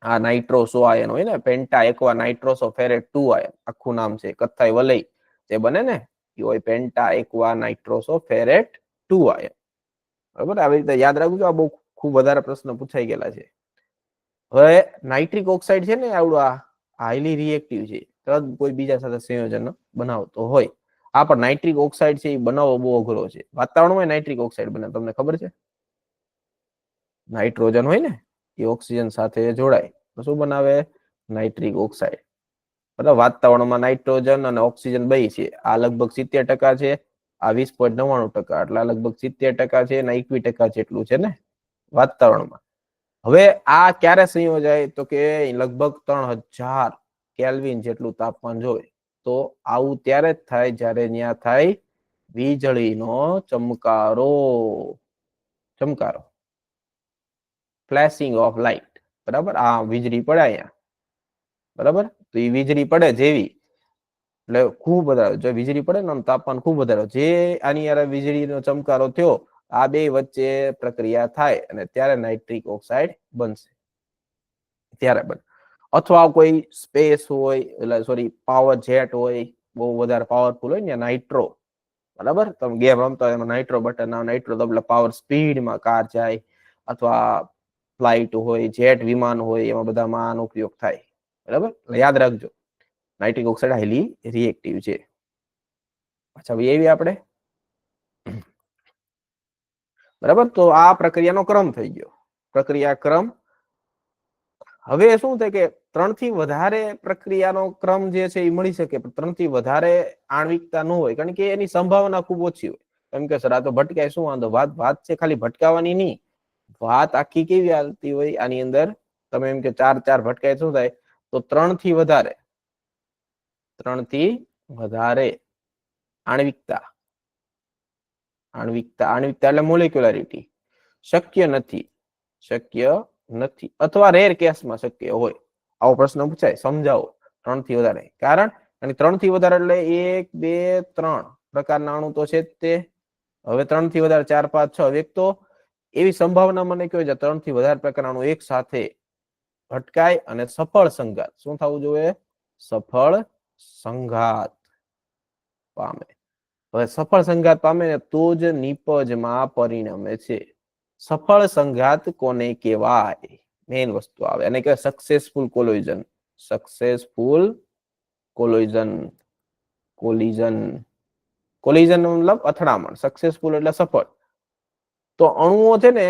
આ નાઇટ્રોસો આયન હોય ને, પેન્ટા એક્વા નાઇટ્રોસો ફેરેટ 2 આયન, આખું નામ છે. કથ્થાઈ વલય જે બને ને એ હોય પેન્ટા એક્વા નાઇટ્રોસો ફેરેટ 2 આયન. બરાબર. આવી રીતે યાદ રાખજો. આ બહુ ખૂબ વધારે પ્રશ્ન પૂછાઈ ગયેલા છે. હવે નાઇટ્રિક ઓક્સાઇડ છે ને આવડું આ હાઈલી રિએક્ટિવ છે. તરત કોઈ બીજા સાથે સંયોજન બનાવતો હોય. આ પણ નાઇટ્રિક ઓક્સાઇડ છે એ બનાવવો બહુ અઘરો છે. વાતાવરણમાં નાઇટ્રિક ઓક્સાઇડ બને, તમને ખબર છે? નાઇટ્રોજન હોય ને એ ઓક્સિજન સાથે જોડાય તો શું બનાવે? Nitric oxide. બરાબર. વાતાવરણમાં નાઇટ્રોજન અને ઓક્સિજન બે છે. આ લગભગ 70% છે, આ 20.99%. એટલે લગભગ 70% છે અને 21% જેટલું છે ને વાતાવરણમાં. હવે આ ક્યારે સંયોજાય? તો કે લગભગ 3000 કેલ્વિન જેટલું તાપમાન જોવે. તો આવું ત્યારે જ થાય જ્યારે ત્યાં થાય વીજળીનો ચમકારો. ચમકારો, ફ્લેશિંગ ઓફ લાઇટ. બરાબર. આ વીજળી પડે અહીંયા. બરાબર. તો એ વીજળી પડે જેવી એટલે ખૂબ વધારે, જો વીજળી પડે ને તાપમાન ખૂબ વધારે, જે આની યાર વીજળીનો ચમકારો થયો, આ બે વચ્ચે પ્રક્રિયા થાય અને ત્યારે નાઇટ્રિક ઓક્સાઇડ બનશે. ત્યારે બને. અથવા કોઈ સ્પેસ હોય, એટલે સોરી પાવર જેટ હોય, બહુ વધારે પાવરફુલ હોય ને નાઇટ્રો. બરાબર. તમે ગેમ રમતા હોય એમાં નાઇટ્રો બટન, નાઇટ્રો દબલે પાવર સ્પીડમાં કાર જાય, અથવા ફ્લાઇટ હોય, જેટ વિમાન હોય, એમાં બધામાં આનો ઉપયોગ થાય. બરાબર. યાદ રાખજો, નાઇટ્રિક ઓક્સાઇડ હાઈલી રિએક્ટિવ છે. અચ્છા, એવી આપણે બરાબર. તો આ પ્રક્રિયાનો ક્રમ થઈ ગયો. પ્રક્રિયા ક્રમ હવે શું થાય કે 3 થી વધારે પ્રક્રિયાનો ક્રમ જે છે એ મળી શકે, 3 થી વધારે આણ્વિકતા ન હોય, કારણ કે એની સંભાવના ખૂબ ઓછી હોય. એમ કે સર આ તો ભટકાય, શું વાંધો, વાત છે ખાલી ભટકાવાની નહીં, વાત આખી કેવી આવતી હોય આની અંદર, તમે એમ કે 4 ભટકાય, શું થાય, તો 3 થી વધારે આણ્વિકતા એટલે મોલેક્યુલારિટી શક્ય નથી અથવા રેર કેસમાં શક્ય હોય. આવો પ્રશ્ન પૂછાય, સમજાવો. 3 થી વધારે કારણ, અને 3 થી વધારે એટલે 1 2 3 પ્રકારના અણુ તો છે જ તે. હવે 3 થી વધારે 4 5 6, એક તો એવી સંભાવના મને કહે છે 3 થી વધારે પ્રકારના અણુ એક સાથે ભટકાય અને સફળ સંઘાત, શું થવું જોઈએ, સફળ સંઘાત પામે. હવે સફળ સંઘાત પામે ને તો જ નિપજમાં પરિણમે છે. સફળ સંઘાત કોને કહેવાય, મેઇન વસ્તુ આવે, અને કહેવાય સક્સેસફુલ કોલોઝન. સક્સેસફુલ કોલિઝન મતલબ અથડામણ, સક્સેસફુલ એટલે સફળ. તો અણુઓ છે ને,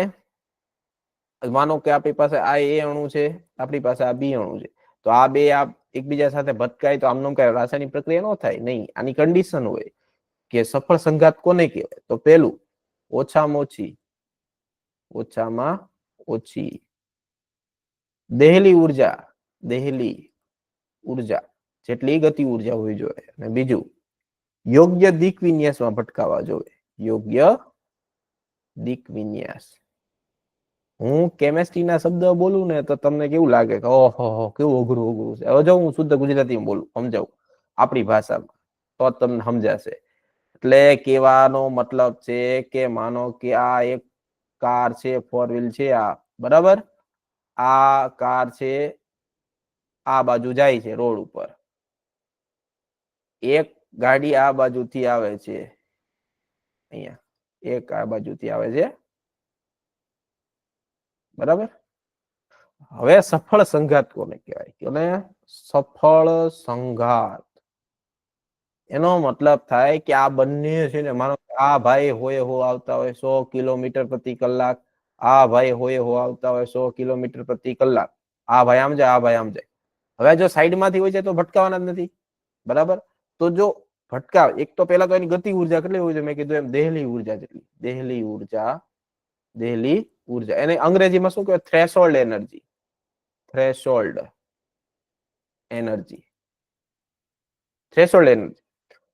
માનો કે આપણી પાસે આ એ અણુ છે, આપણી પાસે આ બી અણુ છે, તો આ બે એકબીજા સાથે ભટકાય તો આમનો કઈ રાસાયણિક પ્રક્રિયા ન થાય, નહીં. આની કન્ડિશન હોય કે સફળ સંઘાત કોને કહેવાય, તો પેલું ઓછામાં ઓછી દેહલી ઉર્જા જેટલી ગતિ ઉર્જા હોવી જોઈએ. અને બીજું યોગ્ય દિક વિન્યાસમાં ભટકાવા જોઈએ, યોગ્ય દિક વિન્યાસ. હું કેમેસ્ટ્રી ના શબ્દ બોલું ને તો તમને કેવું લાગે કે ઓહો કેવું અઘરું છે. હવે જો હું શુદ્ધ ગુજરાતીમાં બોલું, સમજાવું આપણી ભાષામાં, તો તમને સમજાશે. એટલે કહેવાનો મતલબ છે કે માનો કે આ એક કાર છે, 4 વ્હીલ છે, આ બરાબર, આ કાર છે, આ બાજુ જાય છે રોડ ઉપર, એક ગાડી આ બાજુથી આવે છે, અહીંયા એક આ બાજુથી આવે છે, બરાબર. હવે સફળ સંઘાત કોને કહેવાય, સફળ સંઘાત એનો મતલબ થાય કે આ બંને છે ને, માનો આ ભાઈ હોય આવતા હોય 100 કિલોમીટર પ્રતિ કલાક, આ ભાઈ હોય આવતા હોય 100 કિલોમીટર પ્રતિ કલાક, આ ભાઈ આમ જાય, આ ભાઈ આમ જાય. હવે જો સાઈડમાંથી હોય છે તો ભટકાવાના જ નથી, બરાબર. તો જો ભટકાવ, એક તો પેલા તો એની ગતિ ઉર્જા કેટલી હોય છે, મેં કીધું એમ દેહલી ઉર્જા જેટલી, દેહલી ઉર્જા એને અંગ્રેજીમાં શું કહેવાય, થ્રેશોલ્ડ એનર્જી.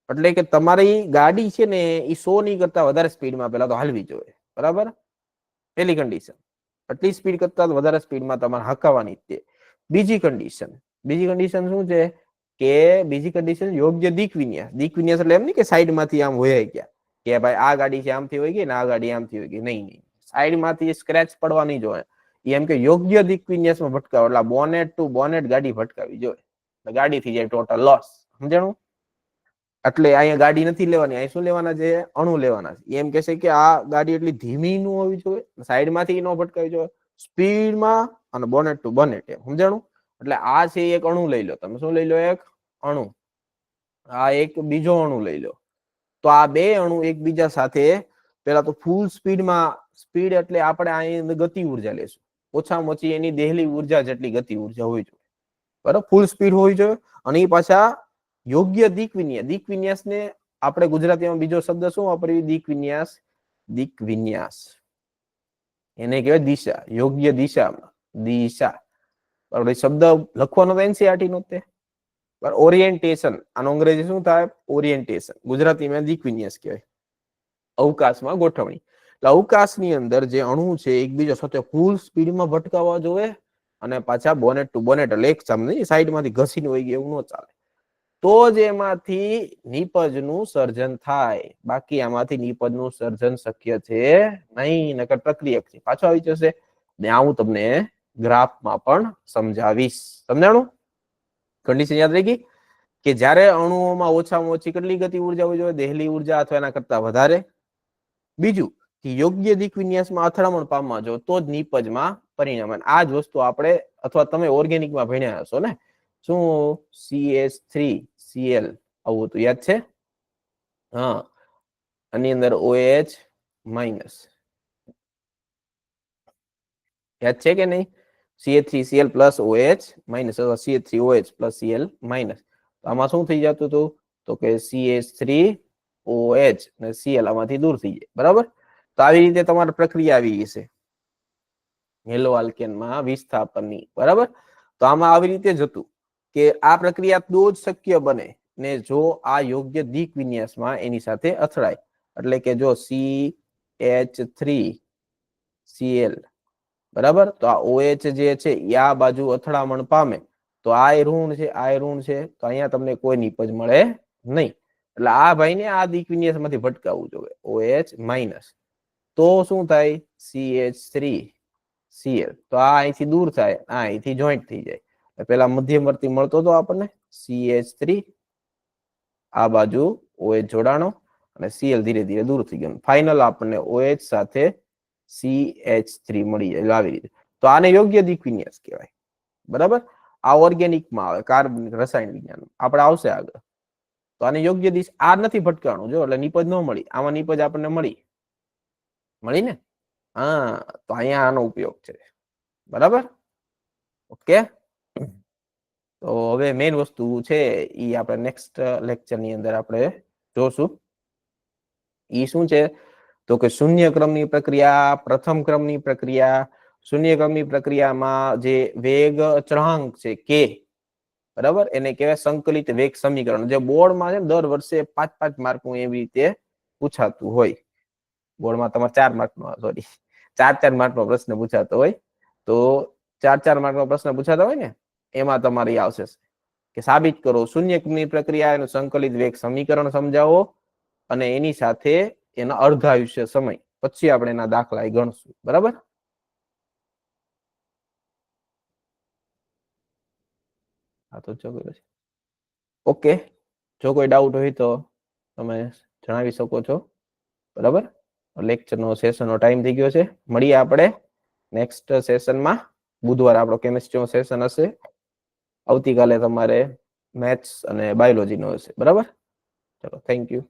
એટલે કે તમારી ગાડી છે ને એ 100 ની કરતા વધારે સ્પીડમાં પેલા તો હાલવી જોઈએ, બરાબર, પેલી કન્ડિશન. આટલી સ્પીડ કરતા વધારે સ્પીડમાં તમારે હકાવવાની છે. બીજી કન્ડિશન શું છે કે બીજી કન્ડિશન યોગ્ય દિક વિન્યાસ. એટલે એમ નહીં કે સાઈડમાંથી આમ હોય ગયા કે ભાઈ આ ગાડી છે આમથી હોય ગઈ ને આ ગાડી આમથી હોય ગઈ, નહીં. સાઈડમાંથી સ્ક્રેચ પડવા નહીં જોઈએ. એમ કે યોગ્ય દિક વિન્યાસમાં ભટકાવો, એટલે બોનેટ ટુ બોનેટ ગાડી ભટકાવી જોઈએ, ગાડી થઈ જાય ટોટલ લોસ. સમજાણું? એટલે અહીંયા ગાડી નથી લેવાની, અહીં શું લેવાના છે, અણુ લેવાના છે. એમ કે છે કે આ ગાડી એટલી ધીમી ન હોવી જોઈએ, સાઈડમાંથી ન ભટકાવી જોઈએ, સ્પીડમાં અને બોનેટ ટુ બોનેટ. સમજાણું? એટલે આ છે એક અણુ લઈ લો તમે, શું લઈ લો, એક અણુ. આ એક બીજો અણુ લઈ લો, તો આ બે અણુ એકબીજા સાથે પેલા તો ફૂલ સ્પીડમાં, સ્પીડ એટલે આપણે અહીં ગતિ ઉર્જા લેશું, ઓછામાં ઓછી એની દેહલી ઉર્જા જેટલી ગતિ ઉર્જા હોવી જોઈએ, બરાબર, ફૂલ સ્પીડ હોવી જોઈએ. અને એ પાછા યોગ્ય દિક વિન્યાસ ને આપણે ગુજરાતીમાં બીજો શબ્દ શું વાપરીએ, દિક વિન્યાસ. એને કહેવાય દિશા, યોગ્ય દિશામાં, બરાબર. શબ્દ લખવાનો તો એનસીઆરટી નો તે ઓરિએન્ટેશન, આનો અંગ્રેજી શું થાય, ઓરિએન્ટેશન. ગુજરાતીમાં દિક વિન્યાસ કહેવાય. અવકાશમાં ગોઠવણી. એટલે અવકાશની અંદર જે અણુ છે એકબીજા સાથે ફૂલ સ્પીડમાં ભટકાવવા જોઈએ, અને પાછા બોનેટ ટુ બોનેટ, એટલે એક સામે સાઈડમાંથી ઘસીને હોય ગયું એવું ન ચાલે, તો જ એમાંથી નિપજનું સર્જન થાય. બાકી આમાંથી નિપજનું સર્જન શક્ય છે નહીં, નકર પ્રક્રિયક છે. પાછો આવી જશે ને, હું તમને ગ્રાફમાં પણ સમજાવીશ. સમજાણું? કન્ડિશન યાદ રહી ગઈ કે જ્યારે અણુઓમાં ઓછામાં ઓછી કેટલી ગતિ ઉર્જા હોવી જોઈએ, દેહલી ઉર્જા અથવા એના કરતા વધારે. બીજું કે યોગ્ય દિક વિન્યાસમાં અથડામણ પામવા જો તો જ નિપજમાં પરિણામ. આ જ વસ્તુ આપણે અથવા તમે ઓર્ગેનિકમાં ભણ્યા હશો ને, શું CH3Cl આવું હતું, યાદ છે? હા, આની અંદર OH- યાદ છે કે નહીં? CH3Cl પ્લસ OH માઇનસ અથવા CH3OH પ્લસ Cl માઇનસ. આમાં શું થઈ જતું હતું તો કે CH3OH ને Cl આમાંથી દૂર થઈ જાય. બરાબર. તો આવી રીતે તમારી પ્રક્રિયા આવી છે હેલો આલ્કેનમાં વિસ્થાપનની. બરાબર. તો આમાં આવી રીતે જ હતું કે આ પ્રક્રિયા તો જ શક્ય બને ને જો આ યોગ્ય દિક વિન્યાસમાં એની સાથે અથડાય. એટલે કે જો CH3Cl બરાબર તો આ OH જે છે એ આ બાજુ અથડામણ પામે તો આ ઋણ છે આ ઋણ છે તો અહીંયા તમને કોઈ નિપજ મળે નહીં. એટલે આ ભાઈને આ દિક વિન્યાસમાંથી ભટકાવવું જોઈએ OH માઇનસ. તો શું થાય CH3Cl તો આ અહીંથી દૂર થાય આ અહીંથી જોઈન્ટ થઈ જાય. પેલા મધ્યવર્તી મળતો હતો આપણને CH3 આ બાજુ OH જોડાણો અને Cl ધીરે ધીરે દૂર થઈ ગયું. ફાઇનલ આપણને OH સાથે CH3 મળી જાય આવી રીતે. તો આને યોગ્ય દિક વિન્યાસ કહેવાય. બરાબર. આ ઓર્ગેનિકમાં આવે કાર્બનિક રસાયણ વિજ્ઞાન આપણે આવશે આગળ. તો આને યોગ્ય દિશ આ નથી ભટકાણું જો એટલે નિપજ ન મળી. આમાં નિપજ આપણને મળી ને. હા તો અહીંયા આનો ઉપયોગ છે. બરાબર. ઓકે. તો હવે મેઇન વસ્તુ છે એ આપણે નેક્સ્ટ લેક્ચરની અંદર આપણે જોશું. એ શું છે તો કે શૂન્ય ક્રમની પ્રક્રિયા પ્રથમ ક્રમની પ્રક્રિયા. શૂન્ય ક્રમની પ્રક્રિયામાં જે વેગ ચળાંક છે કે બરાબર એને કહેવાય સંકલિત વેગ સમીકરણ. જે બોર્ડમાં છે દર વર્ષે 5-5 માર્કનું એવી રીતે પૂછાતું હોય. બોર્ડમાં તમારે 4 માર્કનો સોરી 4-4 માર્કનો પ્રશ્ન પૂછાતો હોય. તો 4-4 માર્કનો પ્રશ્ન પૂછાતો હોય ને એમાં તમારી આવશે કે સાબિત કરો શૂન્ય ક્રમની પ્રક્રિયા એનું સંકલિત વેગ સમીકરણ સમજાવો અને એની સાથે એના અર્ધાયુષ્ય સમય પછી આપણે એના દાખલા ગણશું. બરાબર. હા તો ચોક્કસ. ઓકે. જો કોઈ ડાઉટ હોય તો તમે જણાવી શકો છો. બરાબર. લેક્ચરનો સેશનનો ટાઈમ થઈ ગયો છે. મળીએ આપણે નેક્સ્ટ સેશનમાં. બુધવારે આપણો કેમિસ્ટ્રીનો સેશન હશે. આવતીકાલે તમારે મેથ્સ અને બાયોલોજીનો હશે. બરાબર. ચલો થેન્ક યુ.